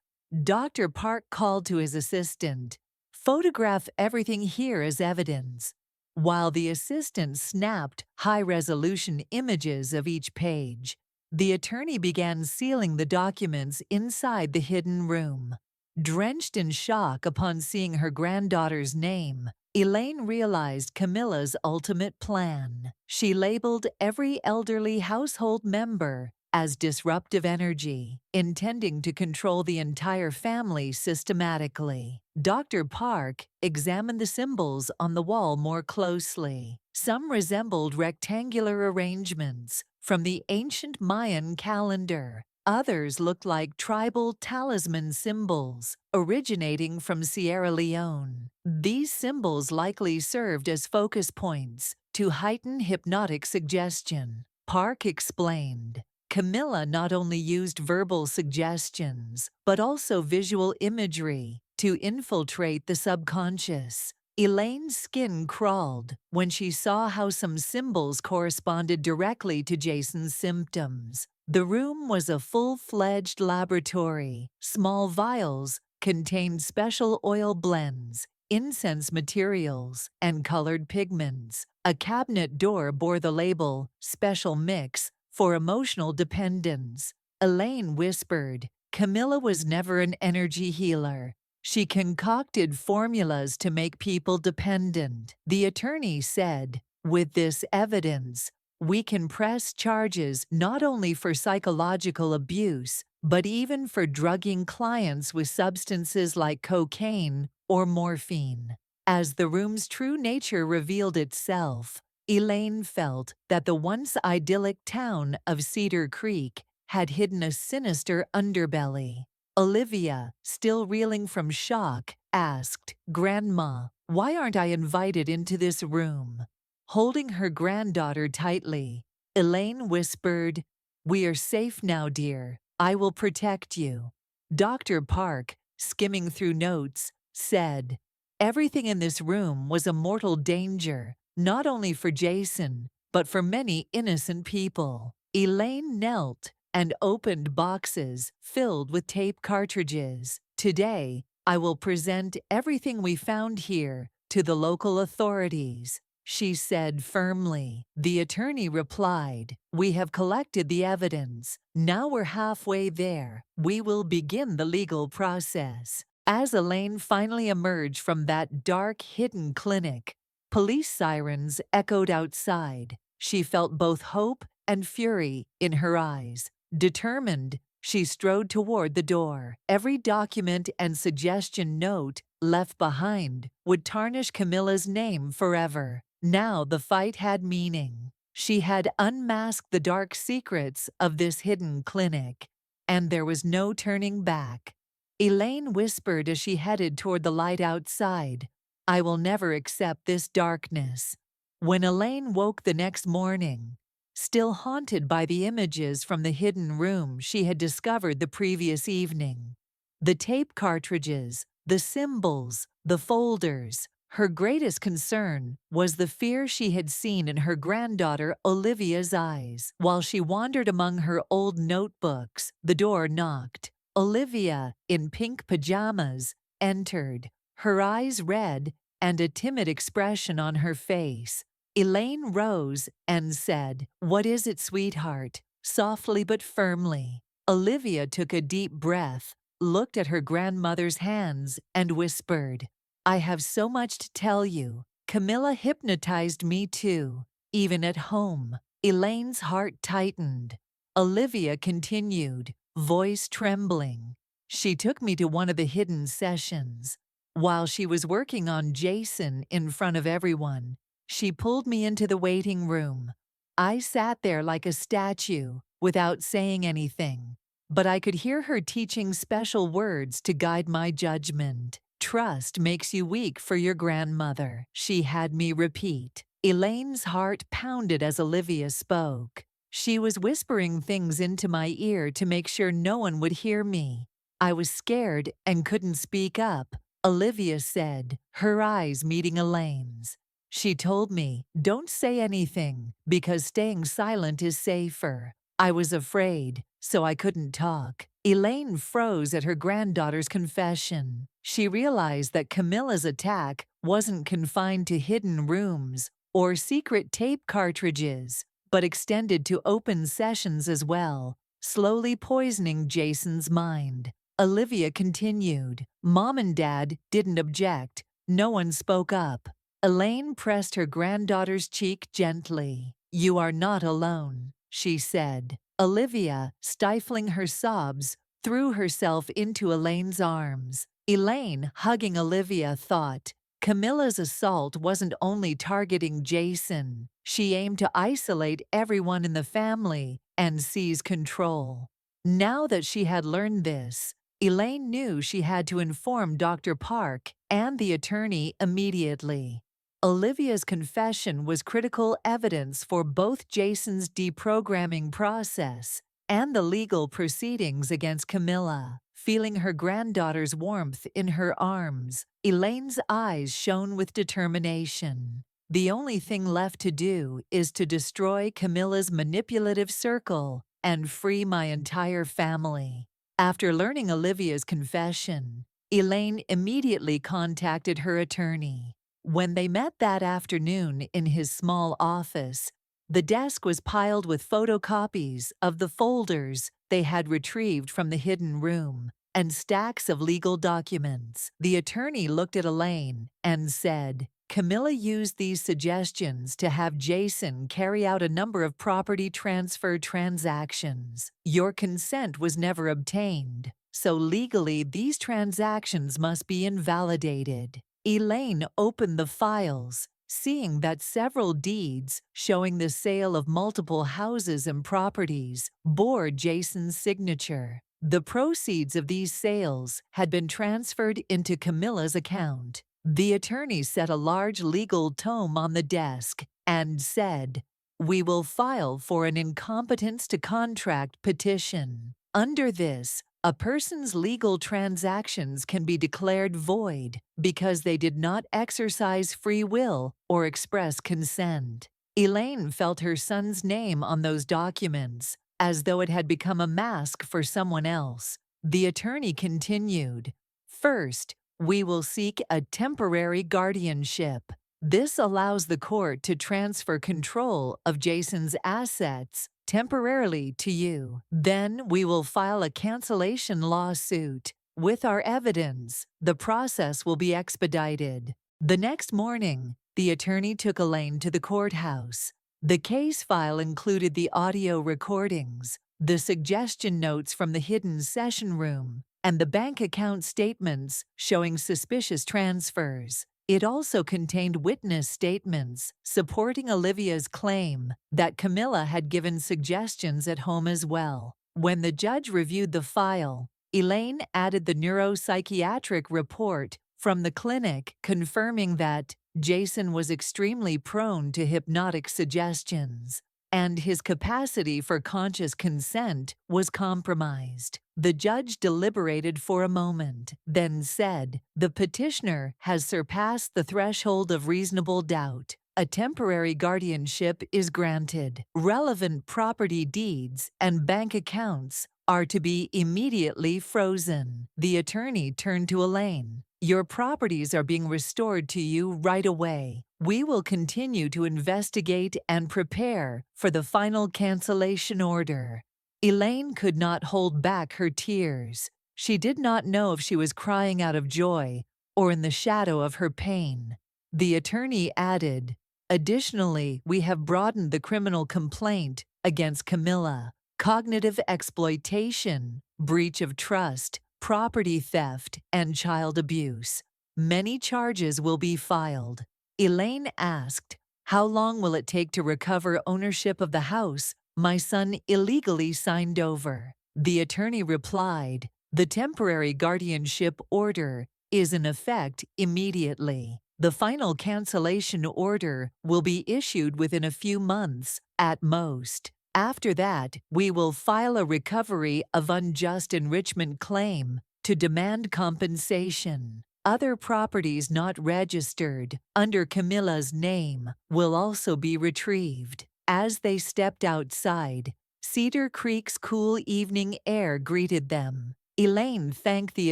S1: Dr. Park called to his assistant, "Photograph everything here as evidence." While the assistant snapped high-resolution images of each page, the attorney began sealing the documents inside the hidden room. Drenched in shock upon seeing her granddaughter's name, Elaine realized Camilla's ultimate plan. She labeled every elderly household member as disruptive energy, intending to control the entire family systematically. Dr. Park examined the symbols on the wall more closely. Some resembled rectangular arrangements from the ancient Mayan calendar. Others looked like tribal talisman symbols originating from Sierra Leone. These symbols likely served as focus points to heighten hypnotic suggestion. Park explained, Camilla not only used verbal suggestions, but also visual imagery to infiltrate the subconscious. Elaine's skin crawled when she saw how some symbols corresponded directly to Jason's symptoms. The room was a full-fledged laboratory. Small vials contained special oil blends, incense materials, and colored pigments. A cabinet door bore the label, "Special Mix," for emotional dependence. Elaine whispered, "Camilla was never an energy healer. She concocted formulas to make people dependent." The attorney said, "With this evidence, we can press charges not only for psychological abuse, but even for drugging clients with substances like cocaine or morphine." As the room's true nature revealed itself, Elaine felt that the once idyllic town of Cedar Creek had hidden a sinister underbelly. Olivia, still reeling from shock, asked, "Grandma, why aren't I invited into this room?" Holding her granddaughter tightly, Elaine whispered, "We are safe now, dear. I will protect you." Dr. Park, skimming through notes, said, "Everything in this room was a mortal danger, not only for Jason, but for many innocent people." Elaine knelt and opened boxes filled with tape cartridges. "Today, I will present everything we found here to the local authorities," she said firmly. The attorney replied, "We have collected the evidence. Now we're halfway there. We will begin the legal process." As Elaine finally emerged from that dark, hidden clinic, police sirens echoed outside. She felt both hope and fury in her eyes. Determined, she strode toward the door. Every document and suggestion note left behind would tarnish Camilla's name forever. Now the fight had meaning. She had unmasked the dark secrets of this hidden clinic, and there was no turning back. Elaine whispered as she headed toward the light outside, "I will never accept this darkness." When Elaine woke the next morning, still haunted by the images from the hidden room she had discovered the previous evening, the tape cartridges, the symbols, the folders, her greatest concern was the fear she had seen in her granddaughter Olivia's eyes. While she wandered among her old notebooks, the door knocked. Olivia, in pink pajamas, entered, her eyes red and a timid expression on her face. Elaine rose and said, "What is it, sweetheart?" softly but firmly. Olivia took a deep breath, looked at her grandmother's hands, and whispered, "I have so much to tell you. Camilla hypnotized me too, even at home." Elaine's heart tightened. Olivia continued, voice trembling. "She took me to one of the hidden sessions. While she was working on Jason in front of everyone, she pulled me into the waiting room. I sat there like a statue, without saying anything, but I could hear her teaching special words to guide my judgment. 'Trust makes you weak for your grandmother,' she had me repeat." Elaine's heart pounded as Olivia spoke. She was whispering things into my ear to make sure no one would hear me. I was scared and couldn't speak up, Olivia said, her eyes meeting Elaine's. "She told me, 'Don't say anything, because staying silent is safer.' I was afraid, so I couldn't talk." Elaine froze at her granddaughter's confession. She realized that Camilla's attack wasn't confined to hidden rooms or secret tape cartridges, but extended to open sessions as well, slowly poisoning Jason's mind. Olivia continued, "Mom and Dad didn't object. No one spoke up." Elaine pressed her granddaughter's cheek gently. "You are not alone," she said. Olivia, stifling her sobs, threw herself into Elaine's arms. Elaine, hugging Olivia, thought, Camilla's assault wasn't only targeting Jason. She aimed to isolate everyone in the family and seize control. Now that she had learned this, Elaine knew she had to inform Dr. Park and the attorney immediately. Olivia's confession was critical evidence for both Jason's deprogramming process and the legal proceedings against Camilla. Feeling her granddaughter's warmth in her arms, Elaine's eyes shone with determination. "The only thing left to do is to destroy Camilla's manipulative circle and free my entire family." After learning Olivia's confession, Elaine immediately contacted her attorney. When they met that afternoon in his small office, the desk was piled with photocopies of the folders they had retrieved from the hidden room and stacks of legal documents. The attorney looked at Elaine and said, "Camilla used these suggestions to have Jason carry out a number of property transfer transactions. Your consent was never obtained, so legally these transactions must be invalidated." Elaine opened the files, seeing that several deeds showing the sale of multiple houses and properties bore Jason's signature. The proceeds of these sales had been transferred into Camilla's account. The attorney set a large legal tome on the desk and said, "We will file for an incompetence to contract petition. Under this, a person's legal transactions can be declared void because they did not exercise free will or express consent." Elaine felt her son's name on those documents, as though it had become a mask for someone else. The attorney continued, "First, we will seek a temporary guardianship. This allows the court to transfer control of Jason's assets temporarily to you. Then we will file a cancellation lawsuit. With our evidence, the process will be expedited." The next morning, the attorney took Elaine to the courthouse. The case file included the audio recordings, the suggestion notes from the hidden session room, and the bank account statements showing suspicious transfers. It also contained witness statements supporting Olivia's claim that Camilla had given suggestions at home as well. When the judge reviewed the file, Elaine added the neuropsychiatric report from the clinic confirming that Jason was extremely prone to hypnotic suggestions, and his capacity for conscious consent was compromised. The judge deliberated for a moment, then said, "The petitioner has surpassed the threshold of reasonable doubt. A temporary guardianship is granted. Relevant property deeds and bank accounts are to be immediately frozen." The attorney turned to Elaine. "Your properties are being restored to you right away. We will continue to investigate and prepare for the final cancellation order." Elaine could not hold back her tears. She did not know if she was crying out of joy or in the shadow of her pain. The attorney added, "Additionally, we have broadened the criminal complaint against Camilla. Cognitive exploitation, breach of trust, property theft, and child abuse. Many charges will be filed." Elaine asked, "How long will it take to recover ownership of the house my son illegally signed over?" The attorney replied, "The temporary guardianship order is in effect immediately. The final cancellation order will be issued within a few months at most. After that, we will file a recovery of unjust enrichment claim to demand compensation. Other properties not registered under Camilla's name will also be retrieved." As they stepped outside, Cedar Creek's cool evening air greeted them. Elaine thanked the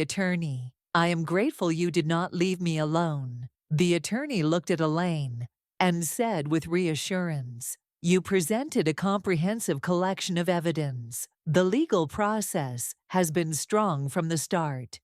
S1: attorney. "I am grateful you did not leave me alone." The attorney looked at Elaine and said with reassurance, "You presented a comprehensive collection of evidence. The legal process has been strong from the start.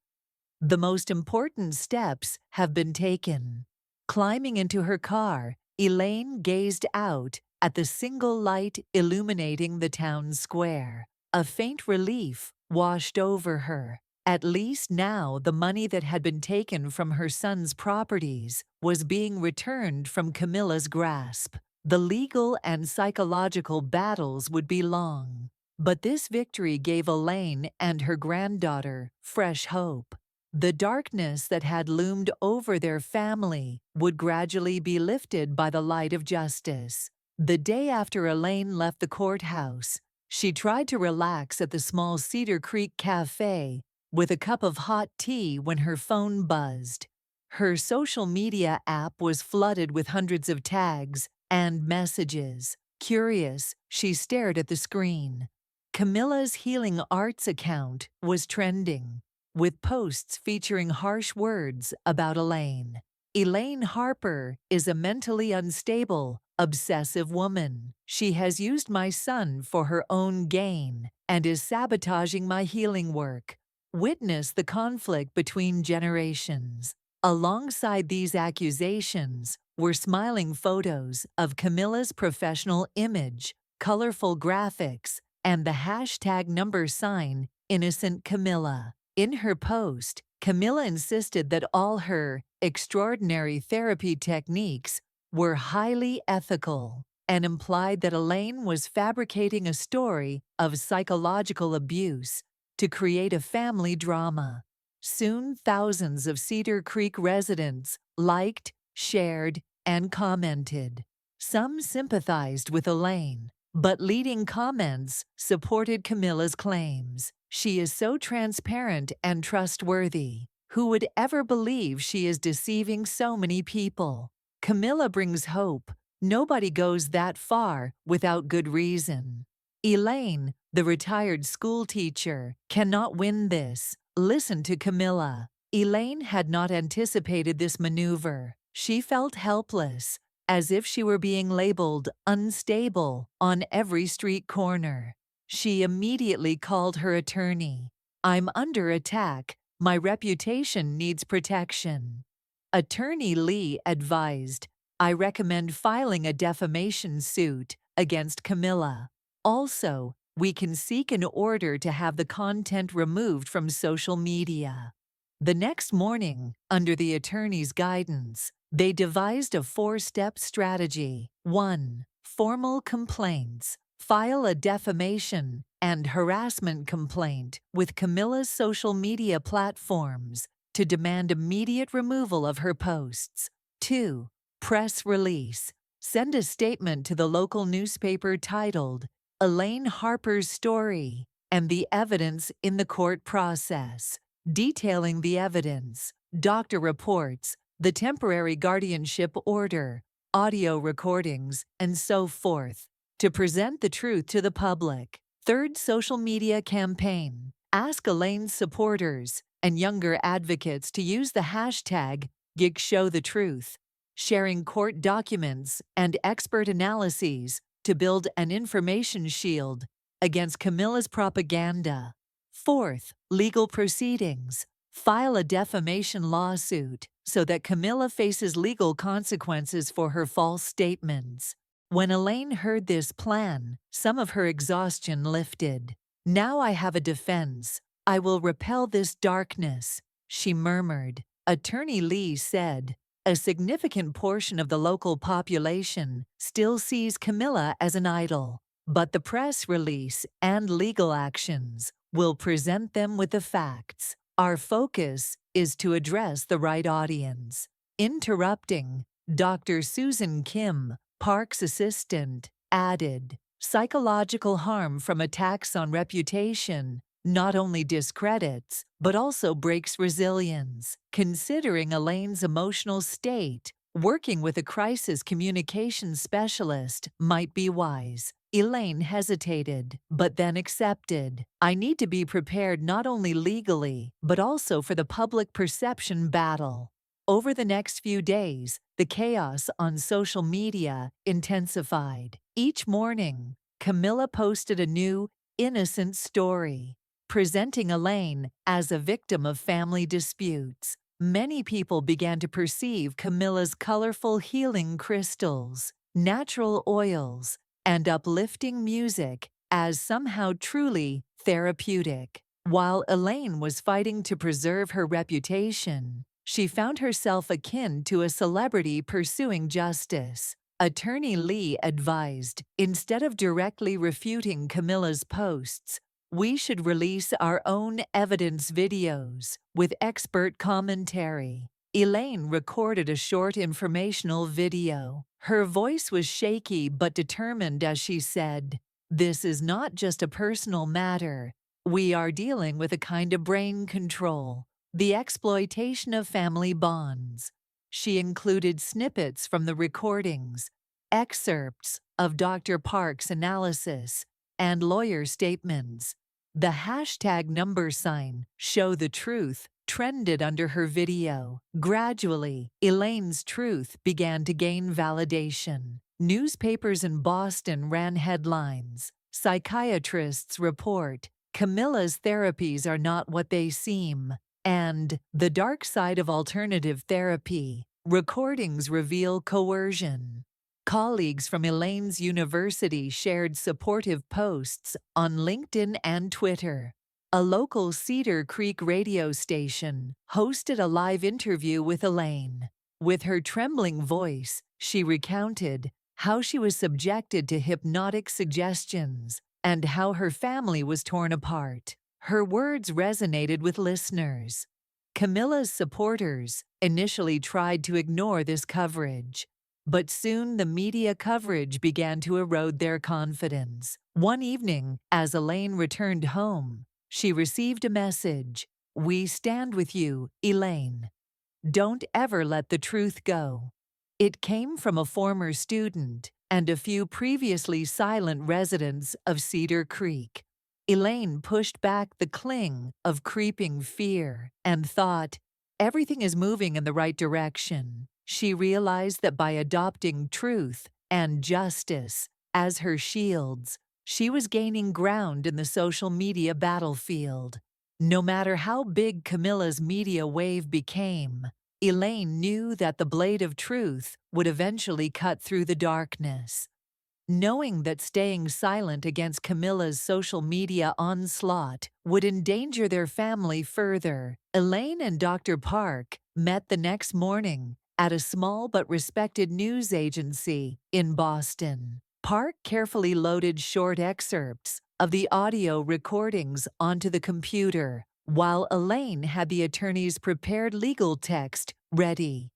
S1: The most important steps have been taken." Climbing into her car, Elaine gazed out at the single light illuminating the town square. A faint relief washed over her. At least now the money that had been taken from her son's properties was being returned from Camilla's grasp. The legal and psychological battles would be long, but this victory gave Elaine and her granddaughter fresh hope. The darkness that had loomed over their family would gradually be lifted by the light of justice. The day after Elaine left the courthouse, she tried to relax at the small Cedar Creek Cafe with a cup of hot tea when her phone buzzed. Her social media app was flooded with hundreds of tags and messages. Curious, she stared at the screen. Camilla's Healing Arts account was trending. with posts featuring harsh words about Elaine. Elaine Harper is a mentally unstable, obsessive woman. She has used my son for her own gain and is sabotaging my healing work. Witness the conflict between generations. Alongside these accusations were smiling photos of Camilla's professional image, colorful graphics, and the hashtag number sign Innocent Camilla. In her post, Camilla insisted that all her extraordinary therapy techniques were highly ethical and implied that Elaine was fabricating a story of psychological abuse to create a family drama. Soon, thousands of Cedar Creek residents liked, shared, and commented. Some sympathized with Elaine, but leading comments supported Camilla's claims. She is so transparent and trustworthy. Who would ever believe she is deceiving so many people? Camilla brings hope. Nobody goes that far without good reason. Elaine, the retired school teacher, cannot win this. Listen to Camilla. Elaine had not anticipated this maneuver. She felt helpless, as if she were being labeled unstable on every street corner. She immediately called her attorney. "I'm under attack. My reputation needs protection." Attorney Lee advised, "I recommend filing a defamation suit against Camilla. Also, we can seek an order to have the content removed from social media." The next morning, under the attorney's guidance, they devised a 4-step strategy. 1. Formal complaints. File a defamation and harassment complaint with Camilla's social media platforms to demand immediate removal of her posts. 2. Press release. Send a statement to the local newspaper titled "Elaine Harper's Story and the Evidence in the Court Process," detailing the evidence, doctor reports, the temporary guardianship order, audio recordings, and so forth, to present the truth to the public. 3rd social media campaign. Ask Elaine's supporters and younger advocates to use the hashtag #GigShowTheTruth, sharing court documents and expert analyses to build an information shield against Camilla's propaganda. 4th, legal proceedings. File a defamation lawsuit so that Camilla faces legal consequences for her false statements. When Elaine heard this plan, some of her exhaustion lifted. "Now I have a defense. I will repel this darkness," she murmured. Attorney Lee said, "A significant portion of the local population still sees Camilla as an idol, but the press release and legal actions will present them with the facts. Our focus is to address the right audience." Interrupting, Dr. Susan Kim, Park's assistant, added, "Psychological harm from attacks on reputation not only discredits, but also breaks resilience. Considering Elaine's emotional state, working with a crisis communication specialist might be wise." Elaine hesitated, but then accepted. "I need to be prepared not only legally, but also for the public perception battle." Over the next few days, the chaos on social media intensified. Each morning, Camilla posted a new, innocent story, presenting Elaine as a victim of family disputes. Many people began to perceive Camilla's colorful healing crystals, natural oils, and uplifting music as somehow truly therapeutic. While Elaine was fighting to preserve her reputation, she found herself akin to a celebrity pursuing justice. Attorney Lee advised, "Instead of directly refuting Camilla's posts, we should release our own evidence videos with expert commentary." Elaine recorded a short informational video. Her voice was shaky but determined as she said, "This is not just a personal matter. We are dealing with a kind of brain control, the exploitation of family bonds." She included snippets from the recordings, excerpts of Dr. Park's analysis, and lawyer statements. The hashtag number sign, Show the Truth, trended under her video. Gradually, Elaine's truth began to gain validation. Newspapers in Boston ran headlines. Psychiatrists report, Camilla's therapies are not what they seem. And The Dark Side of Alternative Therapy. Recordings reveal coercion. Colleagues from Elaine's university shared supportive posts on LinkedIn and Twitter. A local Cedar Creek radio station hosted a live interview with Elaine. With her trembling voice, she recounted how she was subjected to hypnotic suggestions and how her family was torn apart. Her words resonated with listeners. Camilla's supporters initially tried to ignore this coverage, but soon the media coverage began to erode their confidence. One evening, as Elaine returned home, she received a message. We stand with you, Elaine. Don't ever let the truth go. It came from a former student and a few previously silent residents of Cedar Creek. Elaine pushed back the cling of creeping fear and thought, everything is moving in the right direction. She realized that by adopting truth and justice as her shields, she was gaining ground in the social media battlefield. No matter how big Camilla's media wave became, Elaine knew that the blade of truth would eventually cut through the darkness. Knowing that staying silent against Camilla's social media onslaught would endanger their family further, Elaine and Dr. Park met the next morning at a small but respected news agency in Boston. Park carefully loaded short excerpts of the audio recordings onto the computer, while Elaine had the attorney's prepared legal text ready.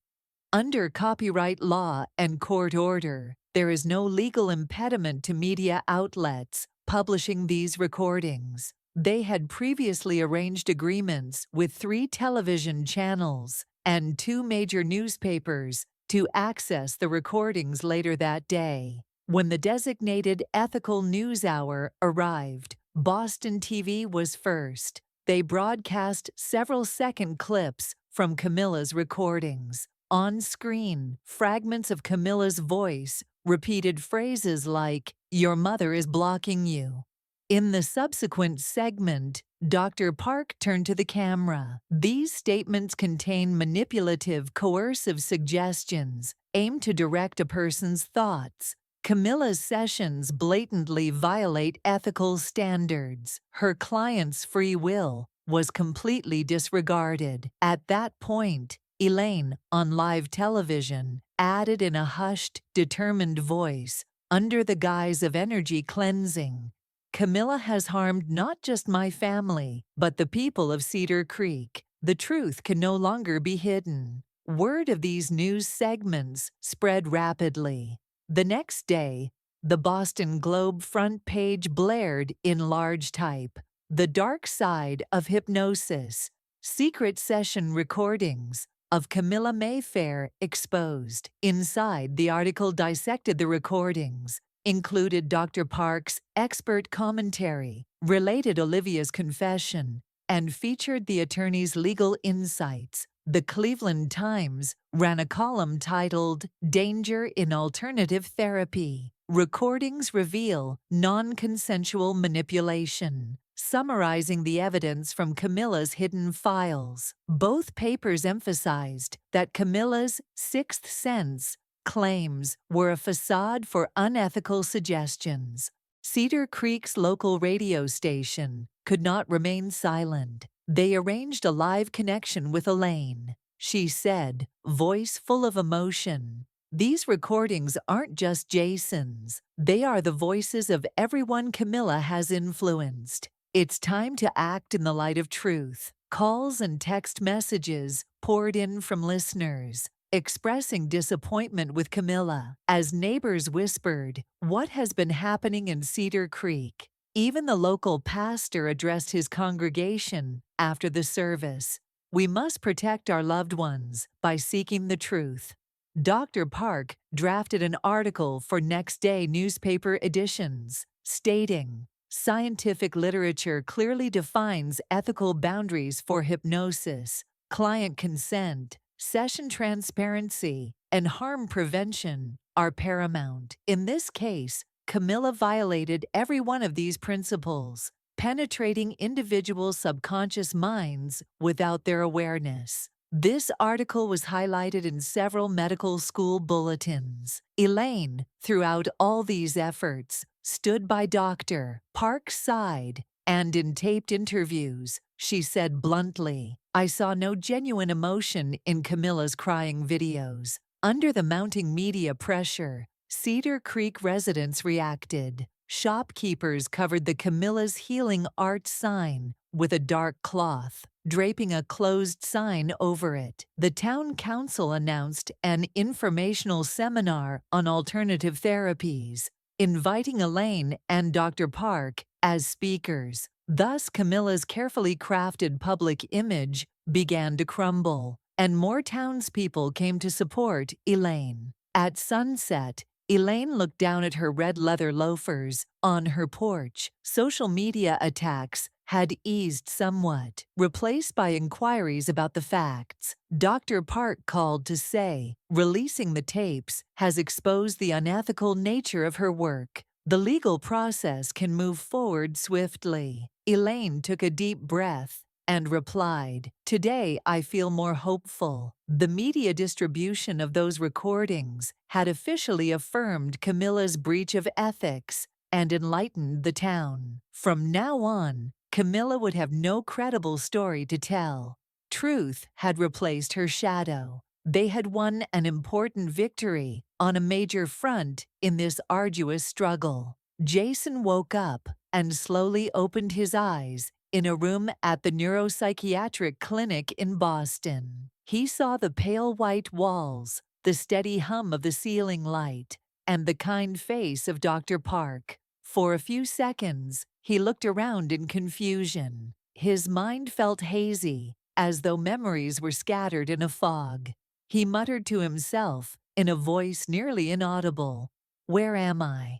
S1: Under copyright law and court order, there is no legal impediment to media outlets publishing these recordings. They had previously arranged agreements with 3 television channels and 2 major newspapers to access the recordings later that day. When the designated ethical news hour arrived, Boston TV was first. They broadcast several-second clips from Camilla's recordings. On screen, fragments of Camilla's voice repeated phrases like, "Your mother is blocking you." In the subsequent segment, Dr. Park turned to the camera. These statements contain manipulative, coercive suggestions aimed to direct a person's thoughts. Camilla's sessions blatantly violate ethical standards. Her client's free will was completely disregarded. At that point, Elaine, on live television, added in a hushed, determined voice, under the guise of energy cleansing, "Camilla has harmed not just my family, but the people of Cedar Creek. The truth can no longer be hidden." Word of these news segments spread rapidly. The next day, the Boston Globe front page blared in large type, "The Dark Side of Hypnosis. Secret Session Recordings of Camilla Mayfair Exposed." Inside, the article dissected the recordings, included Dr. Park's expert commentary, related Olivia's confession, and featured the attorney's legal insights. The Cleveland Times ran a column titled, "Danger in Alternative Therapy. Recordings Reveal Non-Consensual Manipulation," summarizing the evidence from Camilla's hidden files. Both papers emphasized that Camilla's sixth sense claims were a facade for unethical suggestions. Cedar Creek's local radio station could not remain silent. They arranged a live connection with Elaine. She said, voice full of emotion, "These recordings aren't just Jason's. They are the voices of everyone Camilla has influenced. It's time to act in the light of truth." Calls and text messages poured in from listeners, expressing disappointment with Camilla. As neighbors whispered, "What has been happening in Cedar Creek?" Even the local pastor addressed his congregation after the service. "We must protect our loved ones by seeking the truth." Dr. Park drafted an article for next day newspaper editions, stating, Scientific literature clearly defines ethical boundaries for hypnosis. Client consent, session transparency, and harm prevention are paramount. In this case, Camilla violated every one of these principles, penetrating individual subconscious minds without their awareness. This article was highlighted in several medical school bulletins. Elaine, throughout all these efforts, stood by Dr. Park's side, and in taped interviews, she said bluntly, "I saw no genuine emotion in Camilla's crying videos." Under the mounting media pressure, Cedar Creek residents reacted. Shopkeepers covered the Camilla's Healing Art sign with a dark cloth, draping a closed sign over it. The town council announced an informational seminar on alternative therapies, inviting Elaine and Dr. Park as speakers. Thus, Camilla's carefully crafted public image began to crumble, and more townspeople came to support Elaine. At sunset, Elaine looked down at her red leather loafers on her porch. Social media attacks had eased somewhat, replaced by inquiries about the facts. Dr. Park called to say, "Releasing the tapes has exposed the unethical nature of her work. The legal process can move forward swiftly." Elaine took a deep breath and replied, "Today I feel more hopeful." The media distribution of those recordings had officially affirmed Camilla's breach of ethics and enlightened the town. From now on, Camilla would have no credible story to tell. Truth had replaced her shadow. They had won an important victory on a major front in this arduous struggle. Jason woke up and slowly opened his eyes in a room at the neuropsychiatric clinic in Boston. He saw the pale white walls, the steady hum of the ceiling light, and the kind face of Dr. Park. For a few seconds, he looked around in confusion. His mind felt hazy, as though memories were scattered in a fog. He muttered to himself, in a voice nearly inaudible, "Where am I?"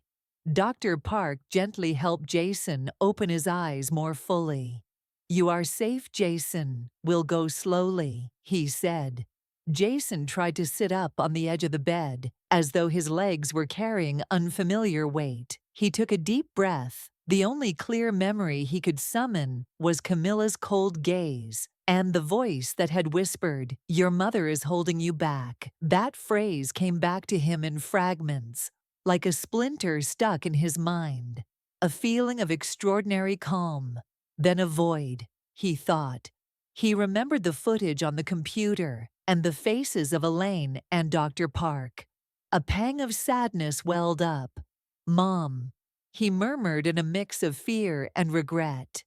S1: Dr. Park gently helped Jason open his eyes more fully. "You are safe, Jason. We'll go slowly," he said. Jason tried to sit up on the edge of the bed, as though his legs were carrying unfamiliar weight. He took a deep breath. The only clear memory he could summon was Camilla's cold gaze, and the voice that had whispered, "Your mother is holding you back." That phrase came back to him in fragments, like a splinter stuck in his mind. A feeling of extraordinary calm, then a void, he thought. He remembered the footage on the computer and the faces of Elaine and Dr. Park. A pang of sadness welled up. "Mom," he murmured in a mix of fear and regret.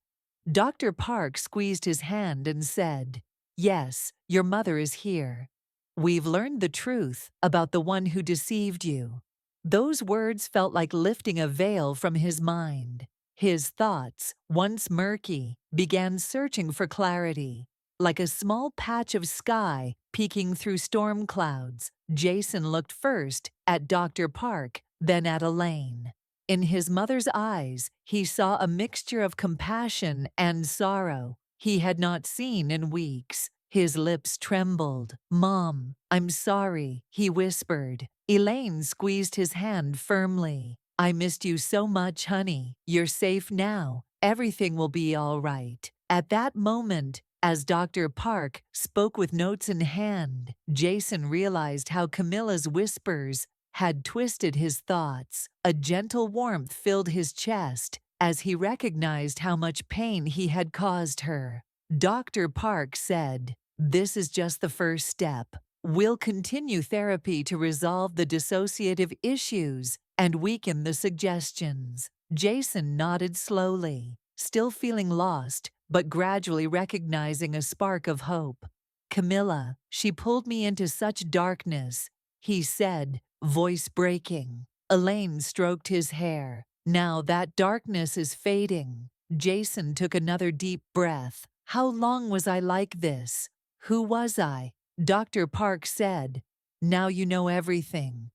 S1: Dr. Park squeezed his hand and said, "Yes, your mother is here. We've learned the truth about the one who deceived you." Those words felt like lifting a veil from his mind. His thoughts, once murky, began searching for clarity. Like a small patch of sky peeking through storm clouds, Jason looked first at Dr. Park, then at Elaine. In his mother's eyes, he saw a mixture of compassion and sorrow he had not seen in weeks. His lips trembled. "Mom, I'm sorry," he whispered. Elaine squeezed his hand firmly. "I missed you so much, honey. You're safe now. Everything will be all right." At that moment, as Dr. Park spoke with notes in hand, Jason realized how Camilla's whispers had twisted his thoughts. A gentle warmth filled his chest as he recognized how much pain he had caused her. Dr. Park said, "This is just the first step. We'll continue therapy to resolve the dissociative issues and weaken the suggestions." Jason nodded slowly, still feeling lost, but gradually recognizing a spark of hope. "Camilla, she pulled me into such darkness," he said, voice breaking. Elaine stroked his hair. "Now that darkness is fading." Jason took another deep breath. "How long was I like this? Who was I?" Dr. Park said, "Now you know everything.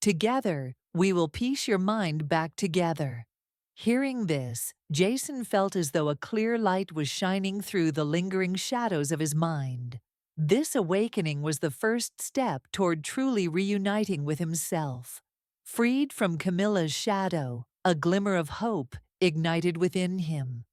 S1: Together, we will piece your mind back together." Hearing this, Jason felt as though a clear light was shining through the lingering shadows of his mind. This awakening was the first step toward truly reuniting with himself. Freed from Camilla's shadow, a glimmer of hope ignited within him.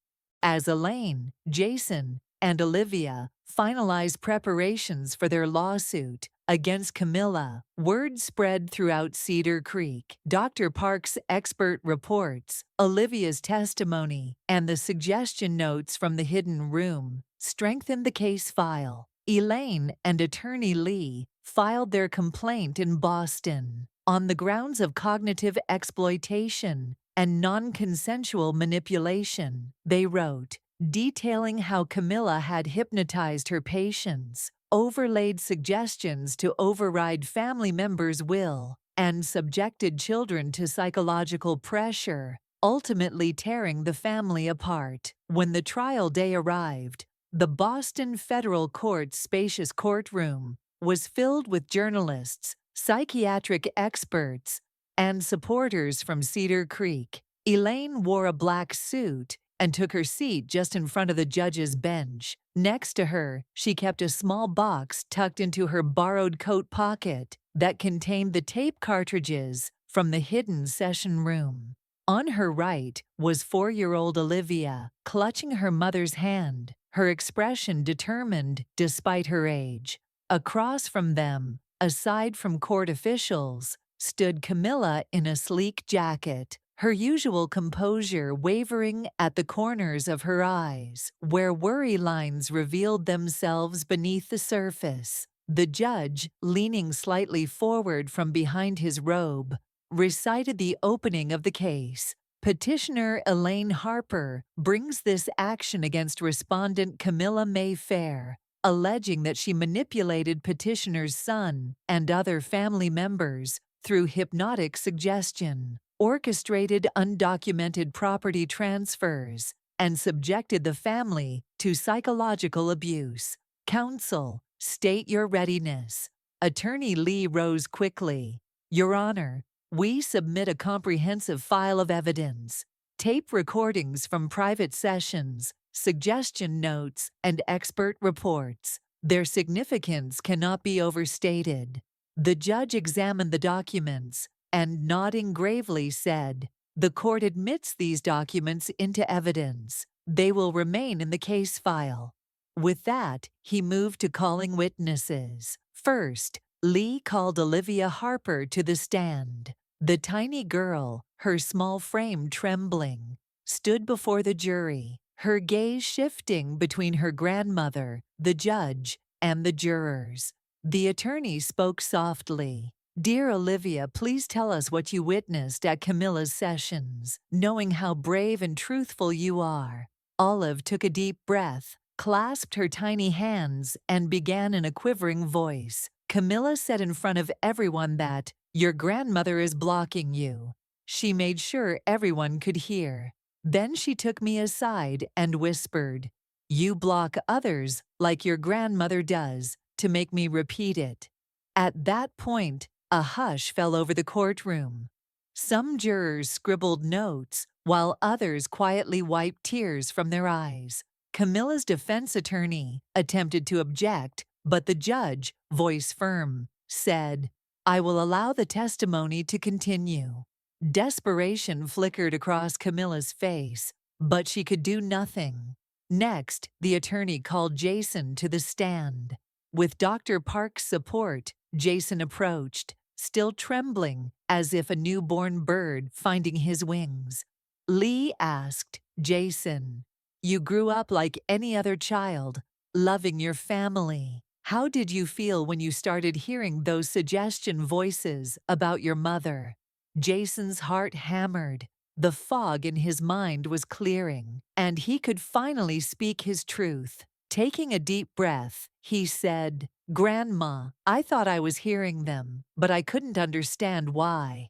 S1: As Elaine, Jason, and Olivia finalized preparations for their lawsuit against Camilla, word spread throughout Cedar Creek. Dr. Park's expert reports, Olivia's testimony, and the suggestion notes from the hidden room strengthened the case file. Elaine and attorney Lee filed their complaint in Boston on the grounds of cognitive exploitation and non-consensual manipulation. They wrote, detailing how Camilla had hypnotized her patients, overlaid suggestions to override family members' will, and subjected children to psychological pressure, ultimately tearing the family apart. When the trial day arrived, the Boston Federal Court's spacious courtroom was filled with journalists, psychiatric experts, and supporters from Cedar Creek. Elaine wore a black suit and took her seat just in front of the judge's bench. Next to her, she kept a small box tucked into her borrowed coat pocket that contained the tape cartridges from the hidden session room. On her right was 4-year-old Olivia, clutching her mother's hand, her expression determined despite her age. Across from them, aside from court officials, stood Camilla in a sleek jacket, her usual composure wavering at the corners of her eyes, where worry lines revealed themselves beneath the surface. The judge, leaning slightly forward from behind his robe, recited the opening of the case. Petitioner Elaine Harper brings this action against respondent Camilla May Fair, alleging that she manipulated petitioner's son and other family members through hypnotic suggestion, orchestrated undocumented property transfers, and subjected the family to psychological abuse. Counsel, state your readiness. Attorney Lee rose quickly. Your Honor, we submit a comprehensive file of evidence, tape recordings from private sessions, suggestion notes, and expert reports. Their significance cannot be overstated. The judge examined the documents and, nodding gravely, said, the court admits these documents into evidence. They will remain in the case file. With that, he moved to calling witnesses. First, Lee called Olivia Harper to the stand. The tiny girl, her small frame trembling, stood before the jury, her gaze shifting between her grandmother, the judge, and the jurors. The attorney spoke softly. Dear Olivia, please tell us what you witnessed at Camilla's sessions. Knowing how brave and truthful you are. Olive took a deep breath, clasped her tiny hands, and began in a quivering voice. Camilla said in front of everyone that, your grandmother is blocking you. She made sure everyone could hear. Then she took me aside and whispered, you block others like your grandmother does, to make me repeat it. At that point, a hush fell over the courtroom. Some jurors scribbled notes, while others quietly wiped tears from their eyes. Camilla's defense attorney attempted to object, but the judge, voice firm, said, I will allow the testimony to continue. Desperation flickered across Camilla's face, but she could do nothing. Next, the attorney called Jason to the stand. With Dr. Park's support, Jason approached, still trembling, as if a newborn bird finding his wings. Lee asked, Jason, you grew up like any other child, loving your family. How did you feel when you started hearing those suggestion voices about your mother? Jason's heart hammered. The fog in his mind was clearing, and he could finally speak his truth. Taking a deep breath, he said, Grandma, I thought I was hearing them, but I couldn't understand why.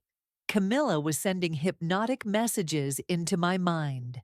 S1: Camilla was sending hypnotic messages into my mind.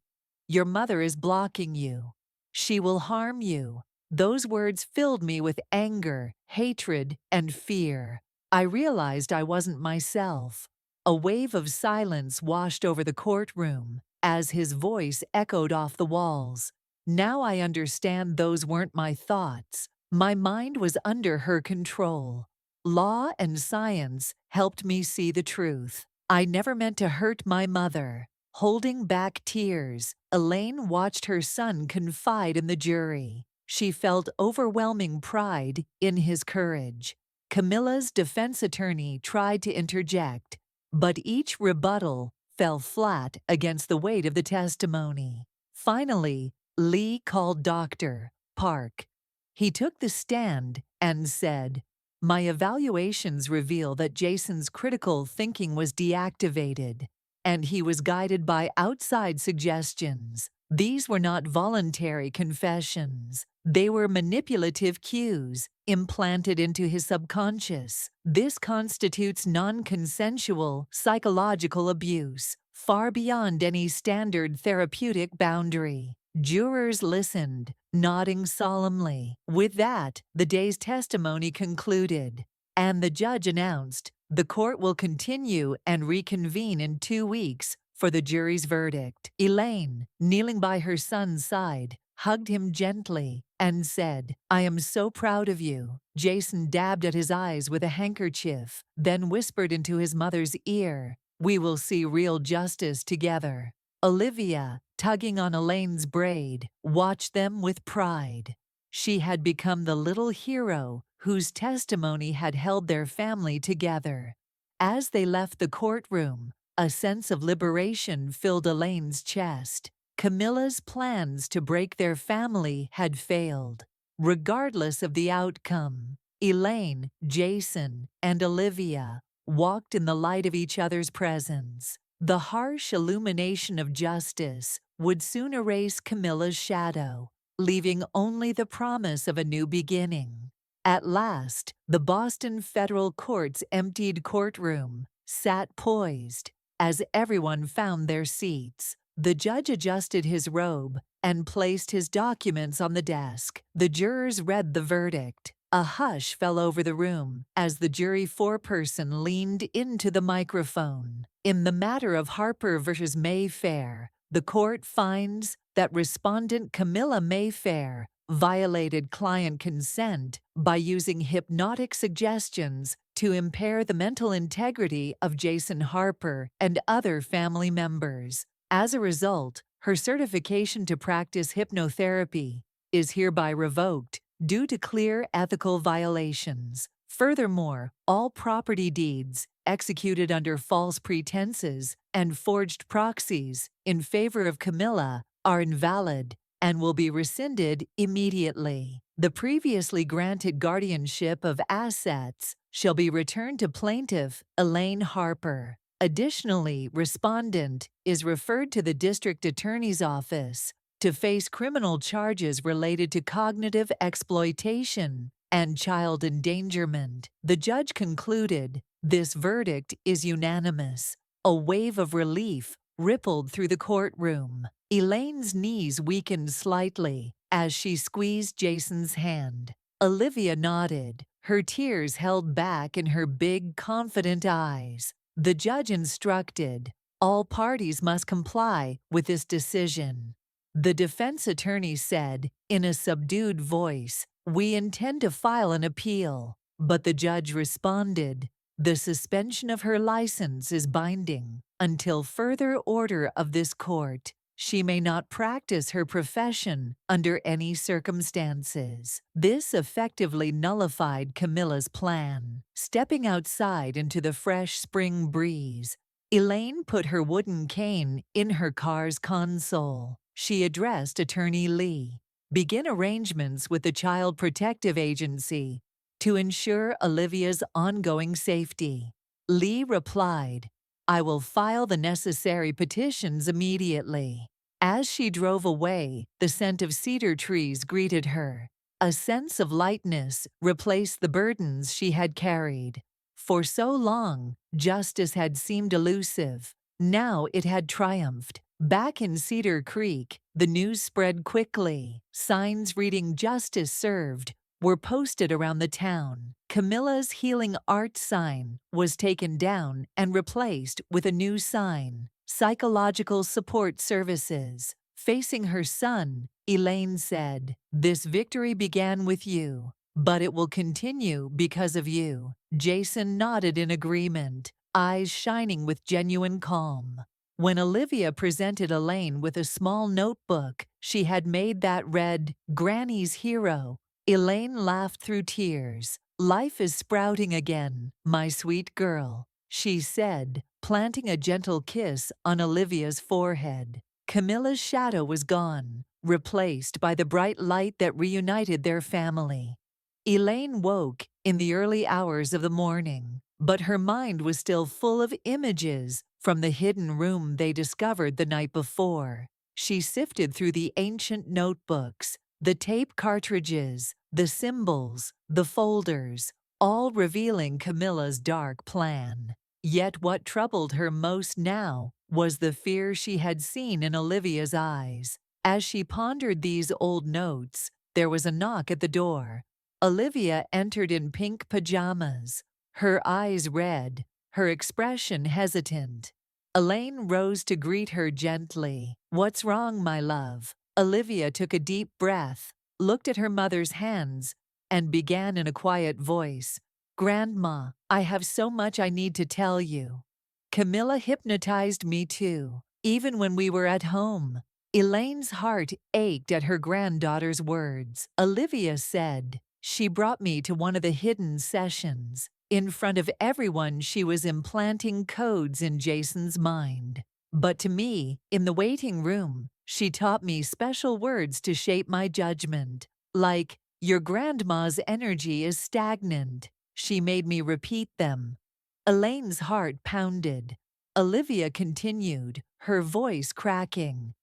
S1: Your mother is blocking you. She will harm you. Those words filled me with anger, hatred, and fear. I realized I wasn't myself. A wave of silence washed over the courtroom, as his voice echoed off the walls. Now I understand those weren't my thoughts. My mind was under her control. Law and science helped me see the truth. I never meant to hurt my mother. Holding back tears, Elaine watched her son confide in the jury. She felt overwhelming pride in his courage. Camilla's defense attorney tried to interject, but each rebuttal fell flat against the weight of the testimony. Finally, Lee called Dr. Park. He took the stand and said, "My evaluations reveal that Jason's critical thinking was deactivated, and he was guided by outside suggestions. These were not voluntary confessions. They were manipulative cues implanted into his subconscious. This constitutes non-consensual psychological abuse, far beyond any standard therapeutic boundary." Jurors listened, nodding solemnly. With that, the day's testimony concluded, and the judge announced, "The court will continue and reconvene in 2 weeks for the jury's verdict." Elaine, kneeling by her son's side, hugged him gently and said, "I am so proud of you." Jason dabbed at his eyes with a handkerchief, then whispered into his mother's ear, "We will see real justice together." Olivia, tugging on Elaine's braid, watched them with pride. She had become the little hero whose testimony had held their family together. As they left the courtroom, a sense of liberation filled Elaine's chest. Camilla's plans to break their family had failed. Regardless of the outcome, Elaine, Jason, and Olivia walked in the light of each other's presence. The harsh illumination of justice would soon erase Camilla's shadow, leaving only the promise of a new beginning. At last, the Boston federal court's emptied courtroom sat poised. As everyone found their seats, the judge adjusted his robe and placed his documents on the desk. The jurors read the verdict. A hush fell over the room as the jury foreperson leaned into the microphone. In the matter of Harper versus Mayfair, the court finds that respondent Camilla Mayfair violated client consent by using hypnotic suggestions to impair the mental integrity of Jason Harper and other family members. As a result, her certification to practice hypnotherapy is hereby revoked due to clear ethical violations. Furthermore, all property deeds executed under false pretenses and forged proxies in favor of Camilla are invalid and will be rescinded immediately. The previously granted guardianship of assets shall be returned to plaintiff Elaine Harper. Additionally, respondent is referred to the district attorney's office to face criminal charges related to cognitive exploitation and child endangerment. The judge concluded, "This verdict is unanimous." A wave of relief rippled through the courtroom. Elaine's knees weakened slightly as she squeezed Jason's hand. Olivia nodded, her tears held back in her big, confident eyes. The judge instructed, "All parties must comply with this decision." The defense attorney said, in a subdued voice, "We intend to file an appeal." But the judge responded, "The suspension of her license is binding. Until further order of this court, she may not practice her profession under any circumstances." This effectively nullified Camilla's plan. Stepping outside into the fresh spring breeze, Elaine put her wooden cane in her car's console. She addressed Attorney Lee. "Begin arrangements with the Child Protective Agency to ensure Olivia's ongoing safety." Lee replied, "I will file the necessary petitions immediately." As she drove away, the scent of cedar trees greeted her. A sense of lightness replaced the burdens she had carried. For so long, justice had seemed elusive. Now it had triumphed. Back in Cedar Creek, the news spread quickly. Signs reading "Justice Served" were posted around the town. Camilla's healing art sign was taken down and replaced with a new sign, psychological support services. Facing her son, Elaine said, "This victory began with you, but it will continue because of you." Jason nodded in agreement, eyes shining with genuine calm. When Olivia presented Elaine with a small notebook she had made that read, "Granny's Hero," Elaine laughed through tears. "Life is sprouting again, my sweet girl," she said, planting a gentle kiss on Olivia's forehead. Camilla's shadow was gone, replaced by the bright light that reunited their family. Elaine woke in the early hours of the morning, but her mind was still full of images from the hidden room they discovered the night before. She sifted through the ancient notebooks, the tape cartridges, the symbols, the folders, all revealing Camilla's dark plan. Yet what troubled her most now was the fear she had seen in Olivia's eyes. As she pondered these old notes, there was a knock at the door. Olivia entered in pink pajamas, her eyes red, her expression hesitant. Elaine rose to greet her gently. "What's wrong, my love?" Olivia took a deep breath, looked at her mother's hands, and began in a quiet voice, "Grandma, I have so much I need to tell you. Camilla hypnotized me too, even when we were at home." Elaine's heart ached at her granddaughter's words. Olivia said, "She brought me to one of the hidden sessions. In front of everyone, she was implanting codes in Jason's mind. But to me, in the waiting room, she taught me special words to shape my judgment. Like, 'Your grandma's energy is stagnant.' She made me repeat them." Elaine's heart pounded. Olivia continued, her voice cracking.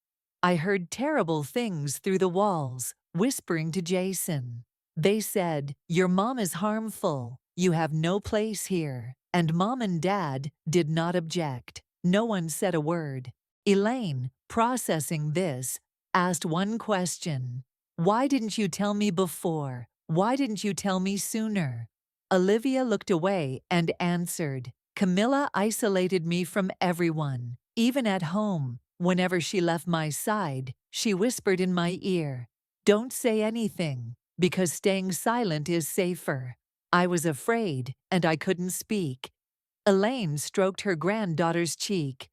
S1: "I heard terrible things through the walls, whispering to Jason. They said, 'Your mom is harmful. You have no place here.' And Mom and Dad did not object. No one said a word." Elaine, processing this, asked one question. "Why didn't you tell me before? Why didn't you tell me sooner?" Olivia looked away and answered, "Camilla isolated me from everyone. Even at home, whenever she left my side, she whispered in my ear, 'Don't say anything, because staying silent is safer.' I was afraid, and I couldn't speak." Elaine stroked her granddaughter's cheek.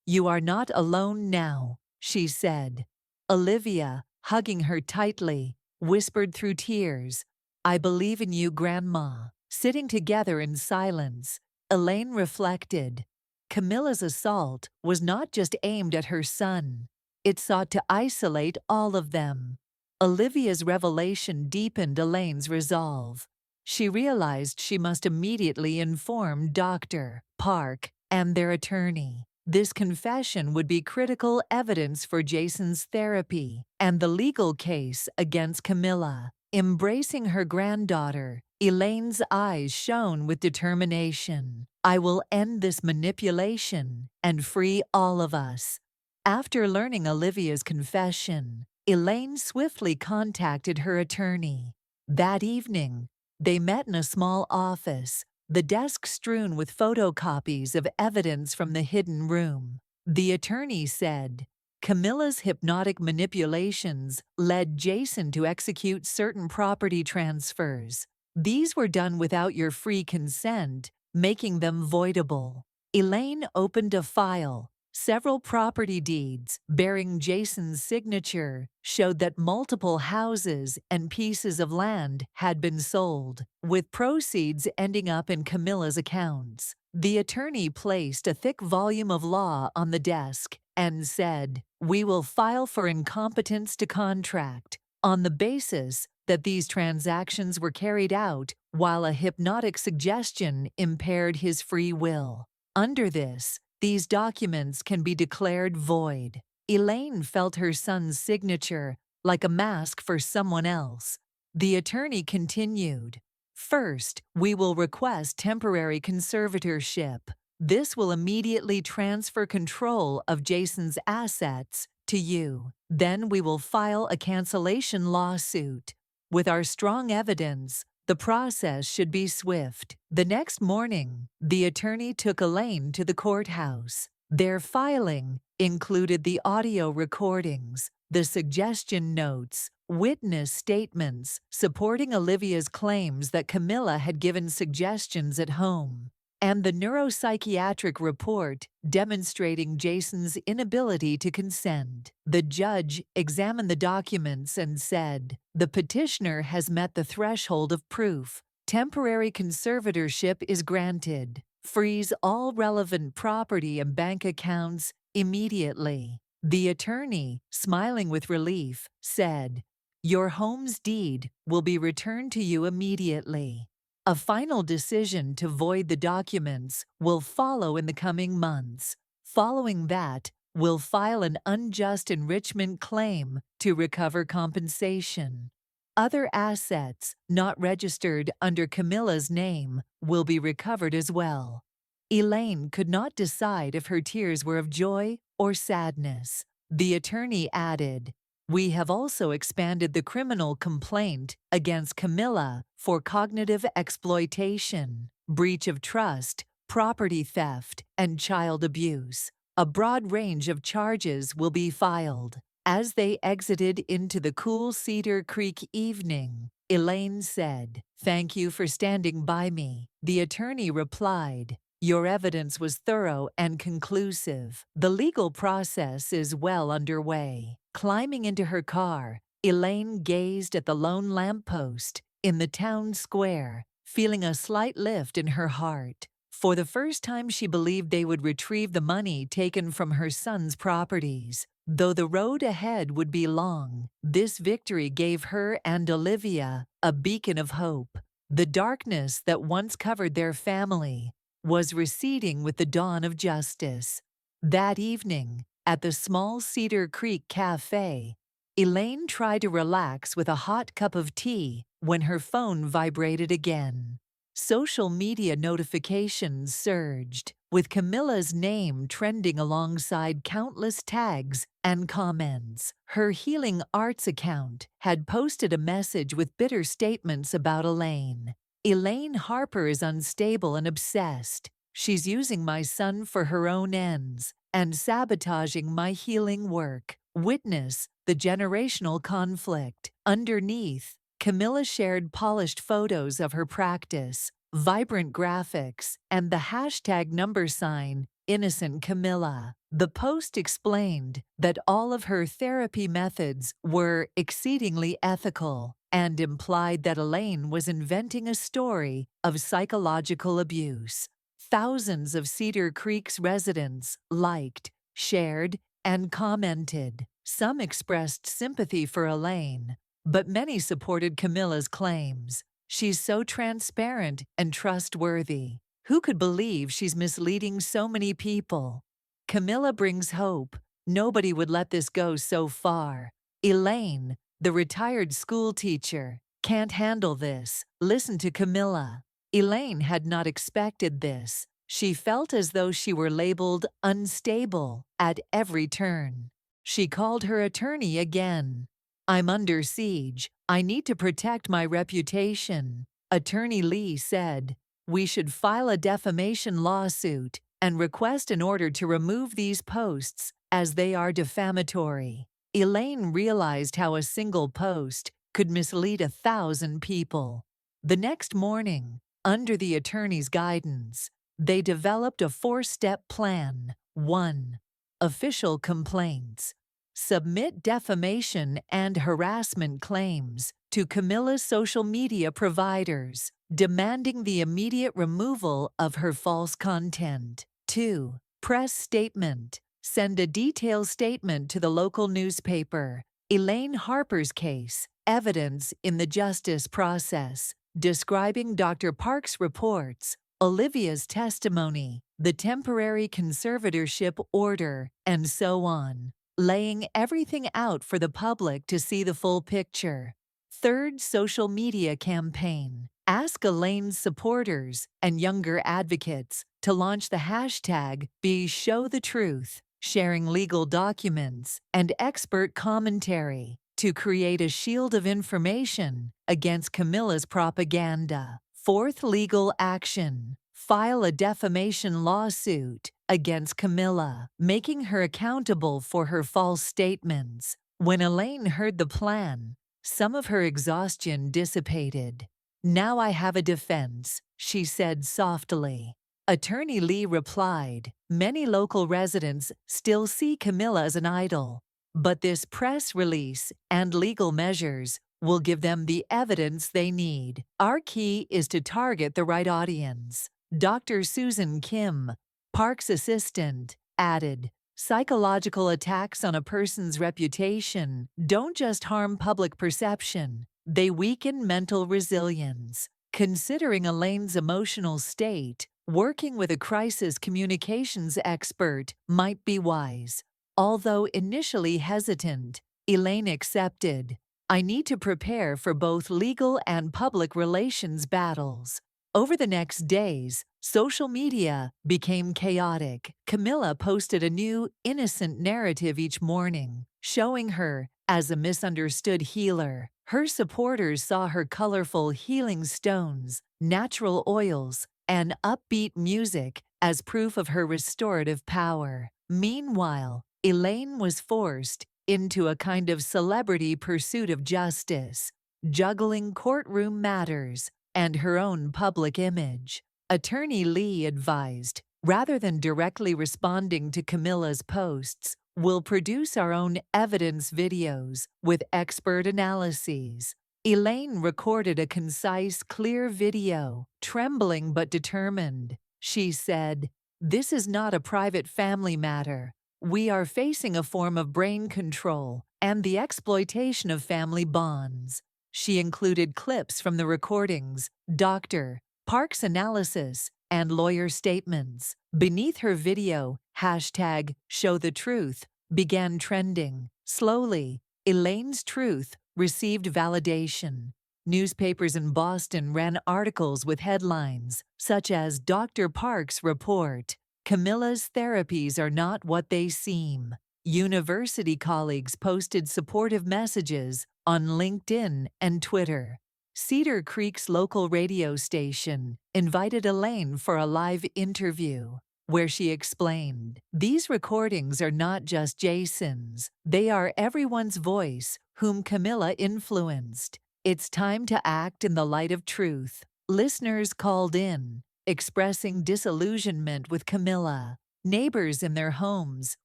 S1: "You are not alone now," she said. Olivia, hugging her tightly, whispered through tears, "I believe in you, Grandma." Sitting together in silence, Elaine reflected. Camilla's assault was not just aimed at her son. It sought to isolate all of them. Olivia's revelation deepened Elaine's resolve. She realized she must immediately inform Dr. Park and their attorney. This confession would be critical evidence for Jason's therapy and the legal case against Camilla. Embracing her granddaughter, Elaine's eyes shone with determination. "I will end this manipulation and free all of us." After learning Olivia's confession, Elaine swiftly contacted her attorney. That evening, they met in a small office, the desk strewn with photocopies of evidence from the hidden room. The attorney said, "Camilla's hypnotic manipulations led Jason to execute certain property transfers. These were done without your free consent, making them voidable." Elaine opened a file. Several property deeds bearing Jason's signature showed that multiple houses and pieces of land had been sold, with proceeds ending up in Camilla's accounts. The attorney placed a thick volume of law on the desk and said, "We will file for incompetence to contract on the basis that these transactions were carried out while a hypnotic suggestion impaired his free will. Under this, these documents can be declared void." Elaine felt her son's signature like a mask for someone else. The attorney continued, "First, we will request temporary conservatorship. This will immediately transfer control of Jason's assets to you. Then we will file a cancellation lawsuit. With our strong evidence, the process should be swift." The next morning, the attorney took Elaine to the courthouse. Their filing included the audio recordings, the suggestion notes, witness statements supporting Olivia's claims that Camilla had given suggestions at home, and the neuropsychiatric report demonstrating Jason's inability to consent. The judge examined the documents and said, "The petitioner has met the threshold of proof. Temporary conservatorship is granted. Freeze all relevant property and bank accounts immediately." The attorney, smiling with relief, said, "Your home's deed will be returned to you immediately. A final decision to void the documents will follow in the coming months. Following that, we'll file an unjust enrichment claim to recover compensation. Other assets not registered under Camilla's name will be recovered as well." Elaine could not decide if her tears were of joy or sadness. The attorney added, "We have also expanded the criminal complaint against Camilla for cognitive exploitation, breach of trust, property theft, and child abuse. A broad range of charges will be filed." As they exited into the cool Cedar Creek evening, Elaine said, "Thank you for standing by me." The attorney replied, "Your evidence was thorough and conclusive. The legal process is well underway." Climbing into her car, Elaine gazed at the lone lamppost in the town square, feeling a slight lift in her heart. For the first time, she believed they would retrieve the money taken from her son's properties. Though the road ahead would be long, this victory gave her and Olivia a beacon of hope. The darkness that once covered their family was receding with the dawn of justice. That evening, at the small Cedar Creek Cafe, Elaine tried to relax with a hot cup of tea when her phone vibrated again. Social media notifications surged, with Camilla's name trending alongside countless tags and comments. Her Healing Arts account had posted a message with bitter statements about Elaine. "Elaine Harper is unstable and obsessed. She's using my son for her own ends and sabotaging my healing work. Witness the generational conflict." Underneath, Camilla shared polished photos of her practice, vibrant graphics, and the hashtag #, Innocent Camilla. The post explained that all of her therapy methods were exceedingly ethical and implied that Elaine was inventing a story of psychological abuse. Thousands of Cedar Creek's residents liked, shared, and commented. Some expressed sympathy for Elaine, but many supported Camilla's claims. "She's so transparent and trustworthy. Who could believe she's misleading so many people? Camilla brings hope. Nobody would let this go so far. Elaine, the retired school teacher, can't handle this. Listen to Camilla." Elaine had not expected this. She felt as though she were labeled unstable at every turn. She called her attorney again. "I'm under siege. I need to protect my reputation." Attorney Lee said, "We should file a defamation lawsuit and request an order to remove these posts as they are defamatory." Elaine realized how a single post could mislead 1,000 people. The next morning, under the attorney's guidance, they developed a 4-step plan. 1. Official complaints. Submit defamation and harassment claims to Camilla's social media providers, demanding the immediate removal of her false content. 2. Press statement. Send a detailed statement to the local newspaper. Elaine Harper's case, evidence in the justice process, describing Dr. Park's reports, Olivia's testimony, the temporary conservatorship order, and so on, laying everything out for the public to see the full picture. 3rd social media campaign. Ask Elaine's supporters and younger advocates to launch the hashtag #BeShowTheTruth, sharing legal documents and expert commentary to create a shield of information against Camilla's propaganda. 4th legal action. File a defamation lawsuit against Camilla, making her accountable for her false statements. When Elaine heard the plan, some of her exhaustion dissipated. "Now I have a defense," she said softly. Attorney Lee replied, "Many local residents still see Camilla as an idol, but this press release and legal measures will give them the evidence they need. Our key is to target the right audience." Dr. Susan Kim, Park's assistant, added, "Psychological attacks on a person's reputation don't just harm public perception, they weaken mental resilience." Considering Elaine's emotional state, working with a crisis communications expert might be wise. Although initially hesitant, Elaine accepted, "I need to prepare for both legal and public relations battles." Over the next days, social media became chaotic. Camilla posted a new, innocent narrative each morning, showing her as a misunderstood healer. Her supporters saw her colorful healing stones, natural oils, and upbeat music as proof of her restorative power. Meanwhile, Elaine was forced into a kind of celebrity pursuit of justice, juggling courtroom matters and her own public image. Attorney Lee advised, "Rather than directly responding to Camilla's posts, we'll produce our own evidence videos with expert analyses." Elaine recorded a concise, clear video, trembling but determined. She said, "This is not a private family matter. We are facing a form of brain control and the exploitation of family bonds." She included clips from the recordings, Dr. Park's analysis, and lawyer statements. Beneath her video, #ShowTheTruth began trending. Slowly, Elaine's truth received validation. Newspapers in Boston ran articles with headlines such as "Dr. Park's Report. Camilla's therapies are not what they seem." University colleagues posted supportive messages on LinkedIn and Twitter. Cedar Creek's local radio station invited Elaine for a live interview, where she explained, "These recordings are not just Jason's, they are everyone's voice whom Camilla influenced. It's time to act in the light of truth." Listeners called in, expressing disillusionment with Camilla. Neighbors in their homes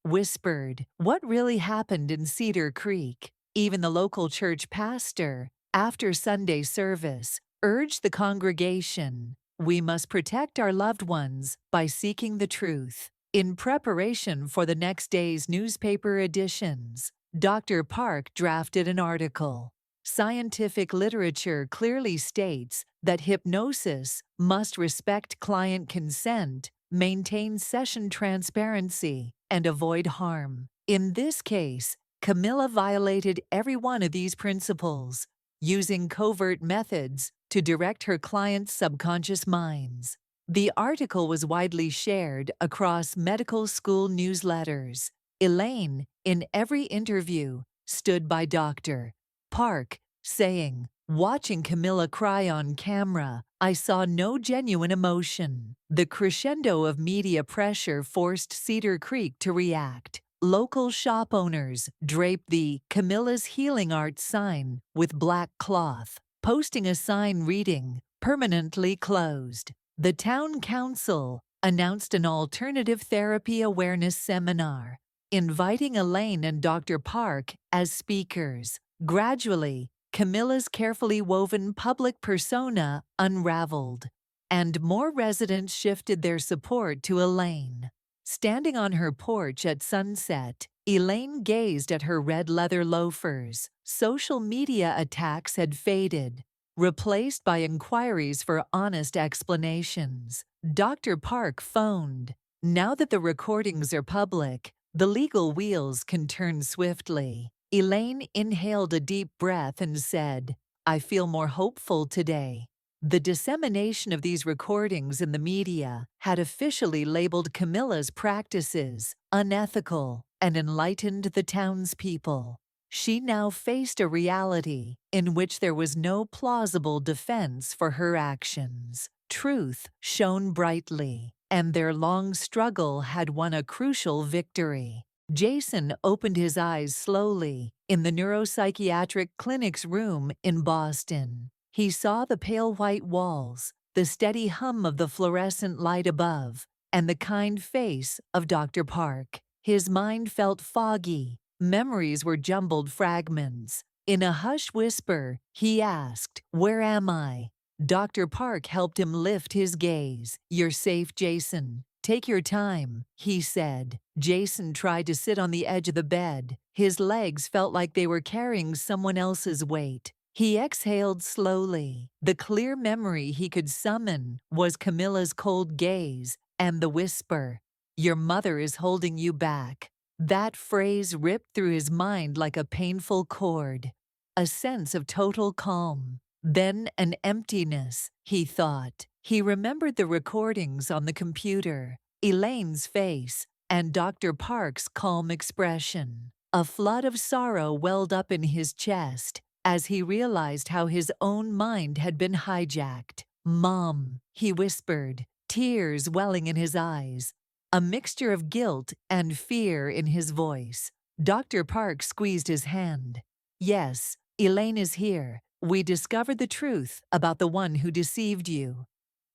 S1: whispered, "What really happened in Cedar Creek?" Even the local church pastor, after Sunday service, urged the congregation, "We must protect our loved ones by seeking the truth." In preparation for the next day's newspaper editions, Dr. Park drafted an article. Scientific literature clearly states that hypnosis must respect client consent, maintain session transparency, and avoid harm. In this case, Camilla violated every one of these principles, using covert methods to direct her clients' subconscious minds. The article was widely shared across medical school newsletters. Elaine, in every interview, stood by Dr. Park, saying, "Watching Camilla cry on camera, I saw no genuine emotion." The crescendo of media pressure forced Cedar Creek to react. Local shop owners draped the "Camilla's Healing Arts" sign with black cloth, posting a sign reading, "Permanently closed." The town council announced an alternative therapy awareness seminar, inviting Elaine and Dr. Park as speakers. Gradually, Camilla's carefully woven public persona unraveled, and more residents shifted their support to Elaine. Standing on her porch at sunset, Elaine gazed at her red leather loafers. Social media attacks had faded, replaced by inquiries for honest explanations. Dr. Park phoned. Now that the recordings are public, the legal wheels can turn swiftly. Elaine inhaled a deep breath and said, "I feel more hopeful today." The dissemination of these recordings in the media had officially labeled Camilla's practices unethical and enlightened the townspeople. She now faced a reality in which there was no plausible defense for her actions. Truth shone brightly, and their long struggle had won a crucial victory. Jason opened his eyes slowly in the neuropsychiatric clinic's room in Boston. He saw the pale white walls, the steady hum of the fluorescent light above, and the kind face of Dr. Park. His mind felt foggy. Memories were jumbled fragments. In a hushed whisper, he asked, "Where am I?" Dr. Park helped him lift his gaze. "You're safe, Jason. Take your time," he said. Jason tried to sit on the edge of the bed. His legs felt like they were carrying someone else's weight. He exhaled slowly. The clear memory he could summon was Camilla's cold gaze and the whisper, "Your mother is holding you back." That phrase ripped through his mind like a painful cord. A sense of total calm. Then an emptiness, he thought. He remembered the recordings on the computer, Elaine's face, and Dr. Park's calm expression. A flood of sorrow welled up in his chest as he realized how his own mind had been hijacked. "Mom," he whispered, tears welling in his eyes, a mixture of guilt and fear in his voice. Dr. Park squeezed his hand. "Yes, Elaine is here. We discovered the truth about the one who deceived you."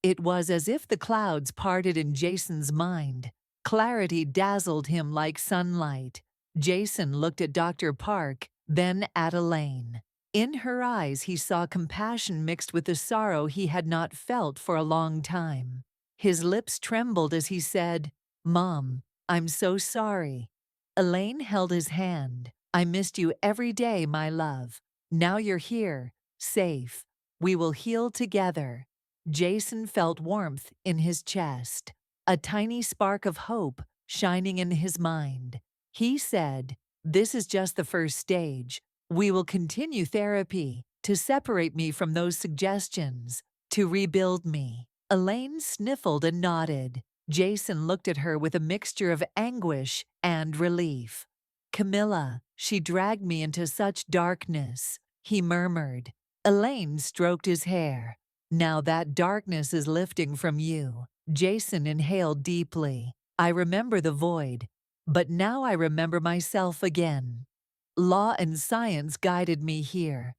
S1: It was as if the clouds parted in Jason's mind. Clarity dazzled him like sunlight. Jason looked at Dr. Park, then at Elaine. In her eyes he saw compassion mixed with the sorrow he had not felt for a long time. His lips trembled as he said, "Mom, I'm so sorry." Elaine held his hand. "I missed you every day, my love. Now you're here, safe. We will heal together." Jason felt warmth in his chest, a tiny spark of hope shining in his mind. He said, "This is just the first stage. We will continue therapy to separate me from those suggestions, to rebuild me." Elaine sniffled and nodded. Jason looked at her with a mixture of anguish and relief. "Camilla, she dragged me into such darkness," he murmured. Elaine stroked his hair. "Now that darkness is lifting from you." Jason inhaled deeply. "I remember the void, but now I remember myself again. Law and science guided me here."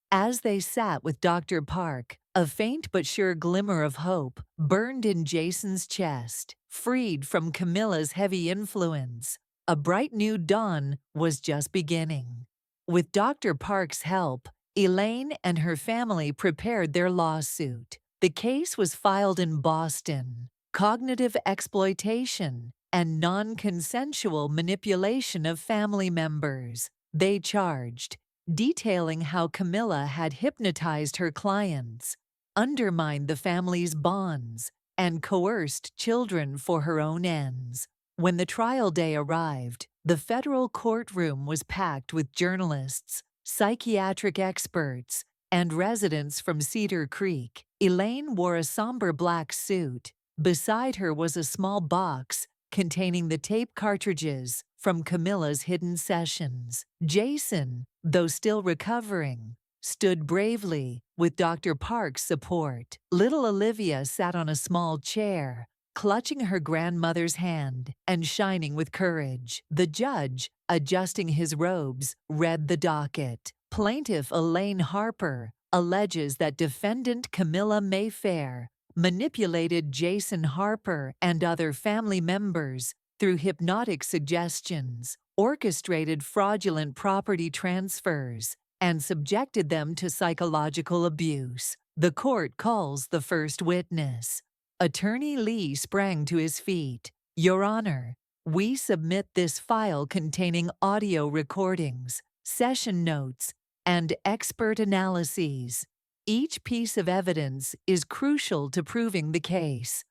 S1: As they sat with Dr. Park, a faint but sure glimmer of hope burned in Jason's chest. Freed from Camilla's heavy influence, a bright new dawn was just beginning. With Dr. Park's help, Elaine and her family prepared their lawsuit. The case was filed in Boston. Cognitive exploitation and non-consensual manipulation of family members, they charged, detailing how Camilla had hypnotized her clients, undermined the family's bonds, and coerced children for her own ends. When the trial day arrived, the federal courtroom was packed with journalists, psychiatric experts, and residents from Cedar Creek. Elaine wore a somber black suit. Beside her was a small box containing the tape cartridges from Camilla's hidden sessions. Jason, though still recovering, stood bravely with Dr. Park's support. Little Olivia sat on a small chair, clutching her grandmother's hand and shining with courage. The judge, adjusting his robes, read the docket. Plaintiff Elaine Harper alleges that defendant Camilla Mayfair manipulated Jason Harper and other family members through hypnotic suggestions, orchestrated fraudulent property transfers, and subjected them to psychological abuse. The court calls the first witness. Attorney Lee sprang to his feet. "Your Honor, we submit this file containing audio recordings, session notes, and expert analyses. Each piece of evidence is crucial to proving the case."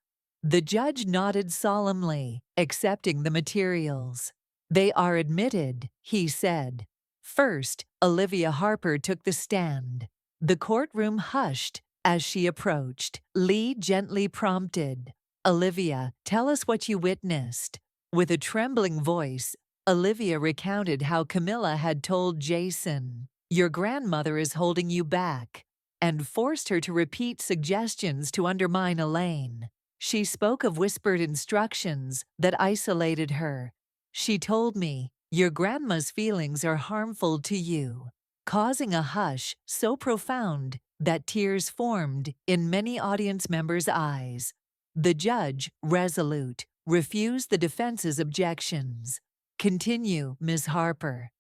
S1: The judge nodded solemnly, accepting the materials. "They are admitted," he said. First, Olivia Harper took the stand. The courtroom hushed as she approached. Lee gently prompted, "Olivia, tell us what you witnessed." With a trembling voice, Olivia recounted how Camilla had told Jason, "Your grandmother is holding you back," and forced her to repeat suggestions to undermine Elaine. She spoke of whispered instructions that isolated her. She told me, "Your grandma's feelings are harmful to you," causing a hush so profound that tears formed in many audience members' eyes. The judge, resolute, refused the defense's objections. "Continue, Ms. Harper."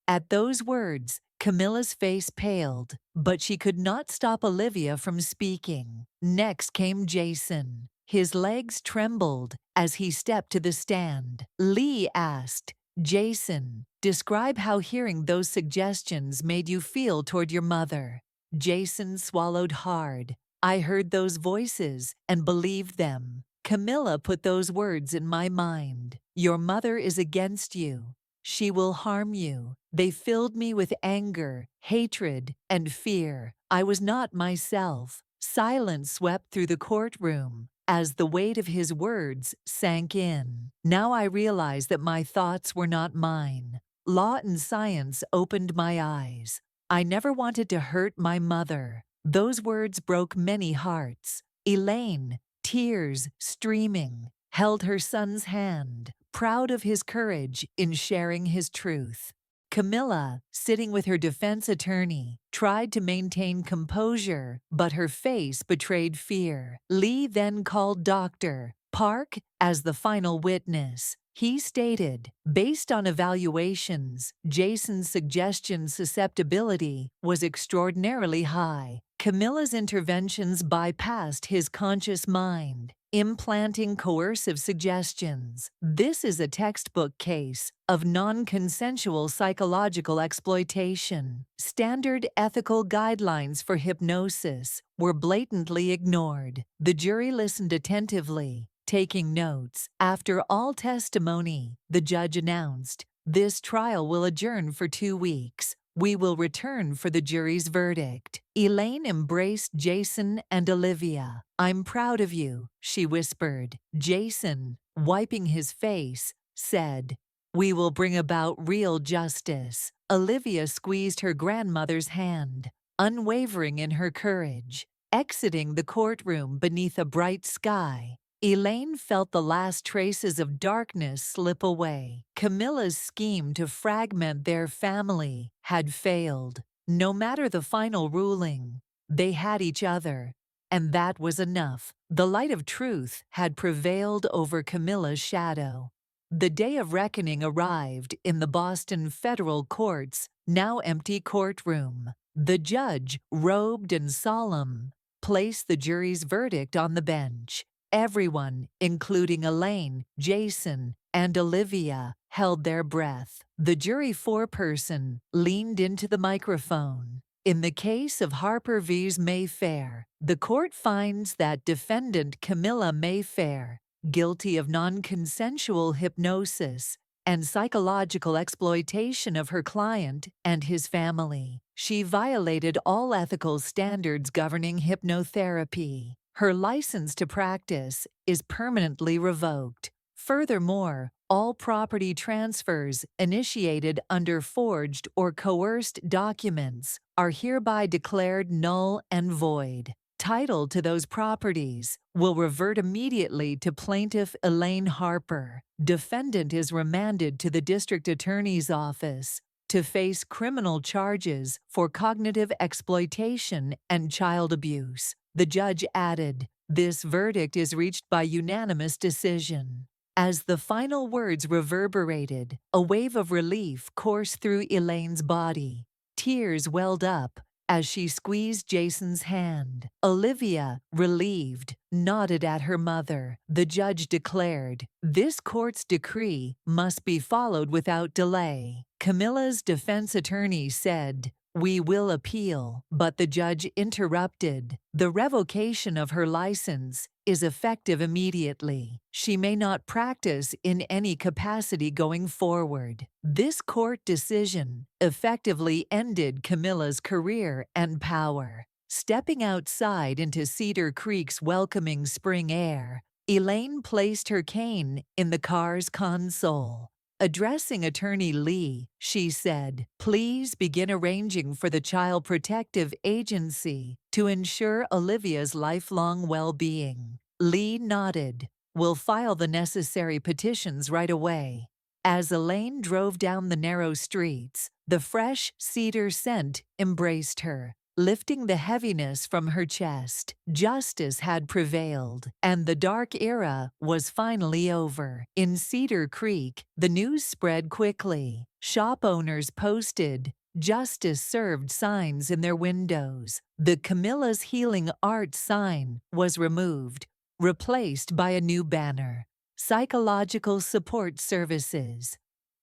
S1: At those words, Camilla's face paled, but she could not stop Olivia from speaking. Next came Jason. His legs trembled as he stepped to the stand. Lee asked, "Jason, describe how hearing those suggestions made you feel toward your mother." Jason swallowed hard. "I heard those voices and believed them. Camilla put those words in my mind. Your mother is against you. She will harm you. They filled me with anger, hatred, and fear. I was not myself." Silence swept through the courtroom as the weight of his words sank in. "Now I realize that my thoughts were not mine. Law and science opened my eyes. I never wanted to hurt my mother." Those words broke many hearts. Elaine, tears streaming, held her son's hand, proud of his courage in sharing his truth. Camilla, sitting with her defense attorney, tried to maintain composure, but her face betrayed fear. Lee then called Dr. Park as the final witness. He stated, "Based on evaluations, Jason's suggestion susceptibility was extraordinarily high. Camilla's interventions bypassed his conscious mind, implanting coercive suggestions. This is a textbook case of non-consensual psychological exploitation. Standard ethical guidelines for hypnosis were blatantly ignored." The jury listened attentively, taking notes. After all testimony, the judge announced, "This trial will adjourn for 2 weeks. We will return for the jury's verdict." Elaine embraced Jason and Olivia. "I'm proud of you," she whispered. Jason, wiping his face, said, "We will bring about real justice." Olivia squeezed her grandmother's hand, unwavering in her courage. Exiting the courtroom beneath a bright sky, Elaine felt the last traces of darkness slip away. Camilla's scheme to fragment their family had failed. No matter the final ruling, they had each other, and that was enough. The light of truth had prevailed over Camilla's shadow. The day of reckoning arrived in the Boston federal court's now empty courtroom. The judge, robed and solemn, placed the jury's verdict on the bench. Everyone, including Elaine, Jason, and Olivia, held their breath. The jury foreperson leaned into the microphone. "In the case of Harper v. Mayfair, the court finds that defendant Camilla Mayfair, guilty of non-consensual hypnosis and psychological exploitation of her client and his family. She violated all ethical standards governing hypnotherapy. Her license to practice is permanently revoked. Furthermore, all property transfers initiated under forged or coerced documents are hereby declared null and void. Title to those properties will revert immediately to plaintiff Elaine Harper. Defendant is remanded to the district attorney's office to face criminal charges for cognitive exploitation and child abuse." The judge added, "This verdict is reached by unanimous decision." As the final words reverberated, a wave of relief coursed through Elaine's body. Tears welled up as she squeezed Jason's hand. Olivia, relieved, nodded at her mother. The judge declared, "This court's decree must be followed without delay." Camilla's defense attorney said, "We will appeal," but the judge interrupted. "The revocation of her license is effective immediately. She may not practice in any capacity going forward." This court decision effectively ended Camilla's career and power. Stepping outside into Cedar Creek's welcoming spring air, Elaine placed her cane in the car's console. Addressing Attorney Lee, she said, "Please begin arranging for the Child Protective Agency to ensure Olivia's lifelong well-being." Lee nodded. We'll file the necessary petitions right away. As Elaine drove down the narrow streets, the fresh cedar scent embraced her, lifting the heaviness from her chest. Justice had prevailed, and the dark era was finally over. In Cedar Creek, the news spread quickly. Shop owners posted "Justice served" signs in their windows. The Camilla's Healing Arts sign was removed, replaced by a new banner: Psychological Support Services.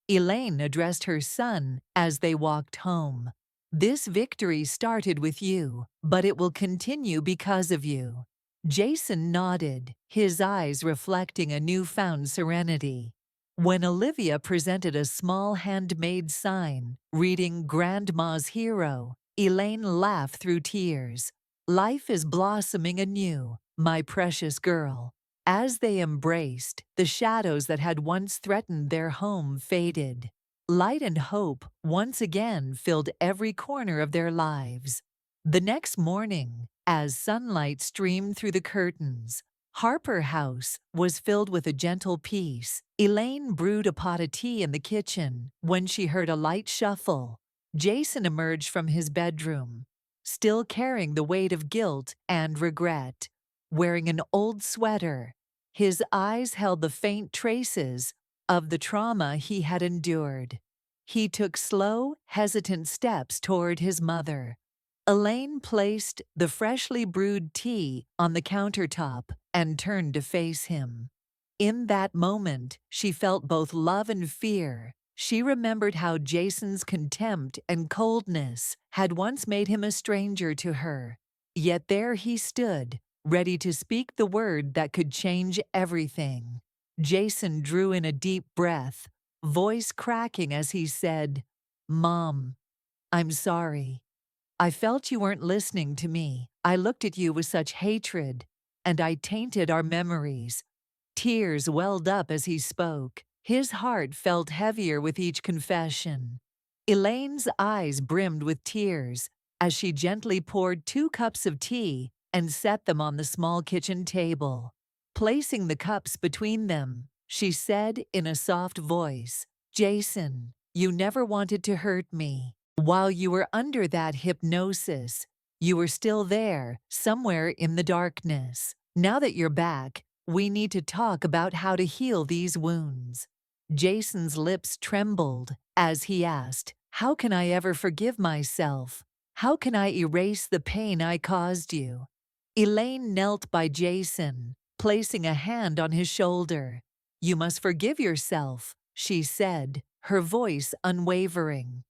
S1: Elaine addressed her son as they walked home. This victory started with you, but it will continue because of you. Jason nodded, his eyes reflecting a newfound serenity. When Olivia presented a small handmade sign reading "Grandma's Hero," Elaine laughed through tears. Life is blossoming anew, my precious girl. As they embraced, the shadows that had once threatened their home faded. Light and hope once again filled every corner of their lives. The next morning, as sunlight streamed through the curtains, Harper House was filled with a gentle peace. Elaine brewed a pot of tea in the kitchen when she heard a light shuffle. Jason emerged from his bedroom, still carrying the weight of guilt and regret. Wearing an old sweater, his eyes held the faint traces of the trauma he had endured. He took slow, hesitant steps toward his mother. Elaine placed the freshly brewed tea on the countertop and turned to face him. In that moment, she felt both love and fear. She remembered how Jason's contempt and coldness had once made him a stranger to her. Yet there he stood, ready to speak the word that could change everything. Jason drew in a deep breath, voice cracking as he said, "Mom, I'm sorry. I felt you weren't listening to me. I looked at you with such hatred, and I tainted our memories." Tears welled up as he spoke. His heart felt heavier with each confession. Elaine's eyes brimmed with tears as she gently poured 2 cups of tea and set them on the small kitchen table. Placing the cups between them, she said in a soft voice, "Jason, you never wanted to hurt me. While you were under that hypnosis, you were still there, somewhere in the darkness. Now that you're back, we need to talk about how to heal these wounds." Jason's lips trembled as he asked, "How can I ever forgive myself? How can I erase the pain I caused you?" Elaine knelt by Jason, placing a hand on his shoulder. "You must forgive yourself," she said, her voice unwavering.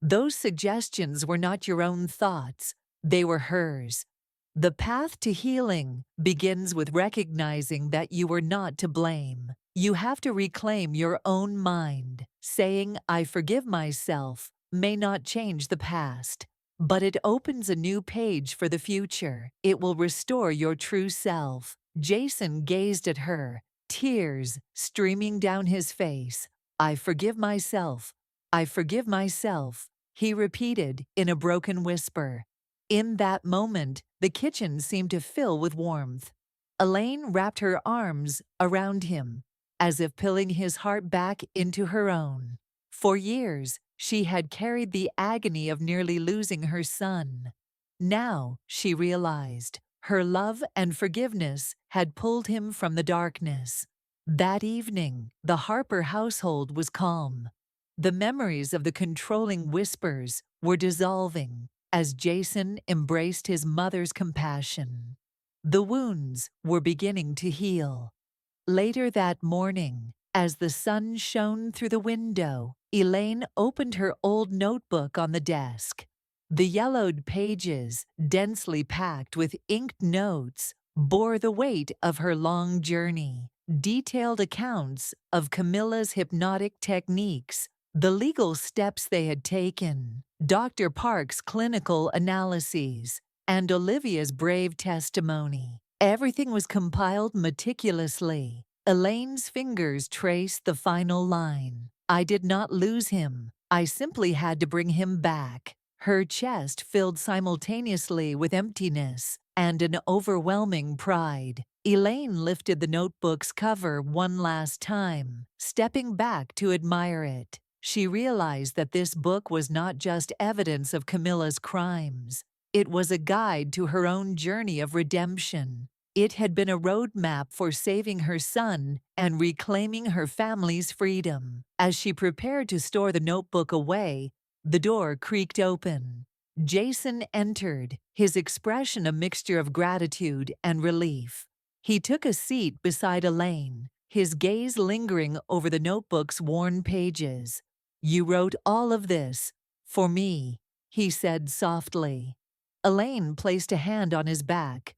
S1: "Those suggestions were not your own thoughts, they were hers. The path to healing begins with recognizing that you were not to blame. You have to reclaim your own mind. Saying, 'I forgive myself,' may not change the past, but it opens a new page for the future. It will restore your true self." Jason gazed at her, tears streaming down his face. "I forgive myself. I forgive myself," he repeated in a broken whisper. In that moment, the kitchen seemed to fill with warmth. Elaine wrapped her arms around him, as if pulling his heart back into her own. For years, she had carried the agony of nearly losing her son. Now, she realized, her love and forgiveness had pulled him from the darkness. That evening, the Harper household was calm. The memories of the controlling whispers were dissolving as Jason embraced his mother's compassion. The wounds were beginning to heal. Later that morning, as the sun shone through the window, Elaine opened her old notebook on the desk. The yellowed pages, densely packed with inked notes, bore the weight of her long journey. Detailed accounts of Camilla's hypnotic techniques, the legal steps they had taken, Dr. Park's clinical analyses, and Olivia's brave testimony. Everything was compiled meticulously. Elaine's fingers traced the final line. "I did not lose him. I simply had to bring him back." Her chest filled simultaneously with emptiness and an overwhelming pride. Elaine lifted the notebook's cover one last time, stepping back to admire it. She realized that this book was not just evidence of Camilla's crimes. It was a guide to her own journey of redemption. It had been a roadmap for saving her son and reclaiming her family's freedom. As she prepared to store the notebook away, the door creaked open. Jason entered, his expression a mixture of gratitude and relief. He took a seat beside Elaine, his gaze lingering over the notebook's worn pages. "You wrote all of this for me," he said softly. Elaine placed a hand on his back,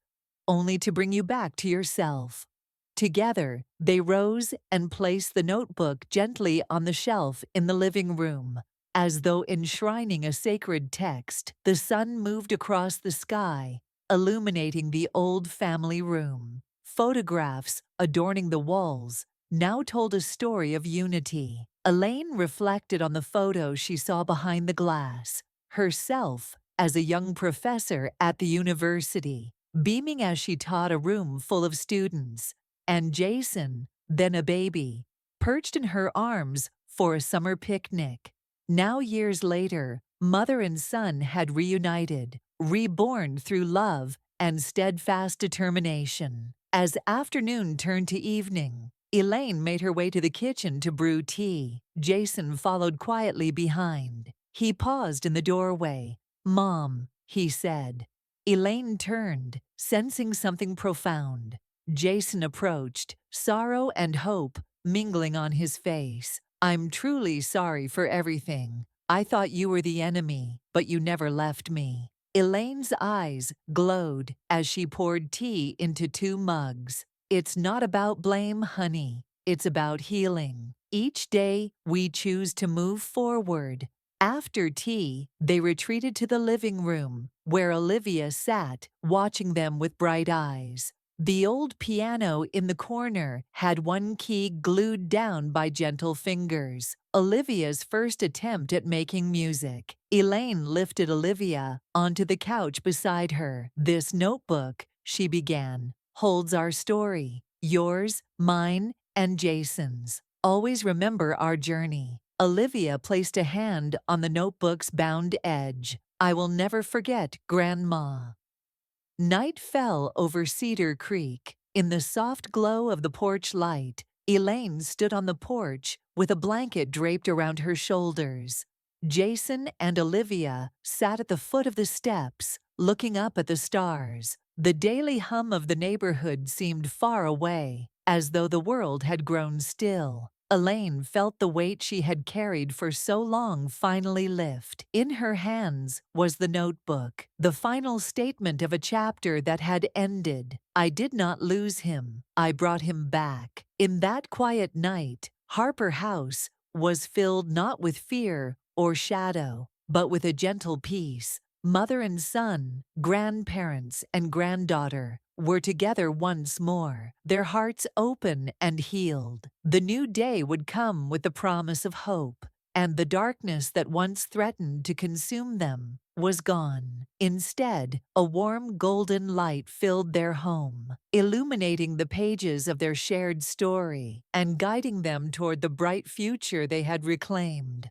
S1: "Only to bring you back to yourself." Together, they rose and placed the notebook gently on the shelf in the living room. As though enshrining a sacred text, the sun moved across the sky, illuminating the old family room. Photographs adorning the walls now told a story of unity. Elaine reflected on the photos she saw behind the glass, herself as a young professor at the university, beaming as she taught a room full of students, and Jason, then a baby, perched in her arms for a summer picnic. Now, years later, mother and son had reunited, reborn through love and steadfast determination. As afternoon turned to evening, Elaine made her way to the kitchen to brew tea. Jason followed quietly behind. He paused in the doorway. "Mom," he said. Elaine turned, sensing something profound. Jason approached, sorrow and hope mingling on his face. "I'm truly sorry for everything. I thought you were the enemy, but you never left me." Elaine's eyes glowed as she poured tea into 2 mugs. "It's not about blame, honey. It's about healing. Each day, we choose to move forward." After tea, they retreated to the living room, where Olivia sat, watching them with bright eyes. The old piano in the corner had one key glued down by gentle fingers. Olivia's first attempt at making music. Elaine lifted Olivia onto the couch beside her. "This notebook," she began, "holds our story. Yours, mine, and Jason's. Always remember our journey." Olivia placed a hand on the notebook's bound edge. "I will never forget, Grandma." Night fell over Cedar Creek. In the soft glow of the porch light, Elaine stood on the porch with a blanket draped around her shoulders. Jason and Olivia sat at the foot of the steps, looking up at the stars. The daily hum of the neighborhood seemed far away, as though the world had grown still. Elaine felt the weight she had carried for so long finally lift. In her hands was the notebook, the final statement of a chapter that had ended. "I did not lose him. I brought him back." In that quiet night, Harper House was filled not with fear or shadow, but with a gentle peace. Mother and son, grandparents and granddaughter were together once more, their hearts open and healed. The new day would come with the promise of hope, and the darkness that once threatened to consume them was gone. Instead, a warm golden light filled their home, illuminating the pages of their shared story and guiding them toward the bright future they had reclaimed.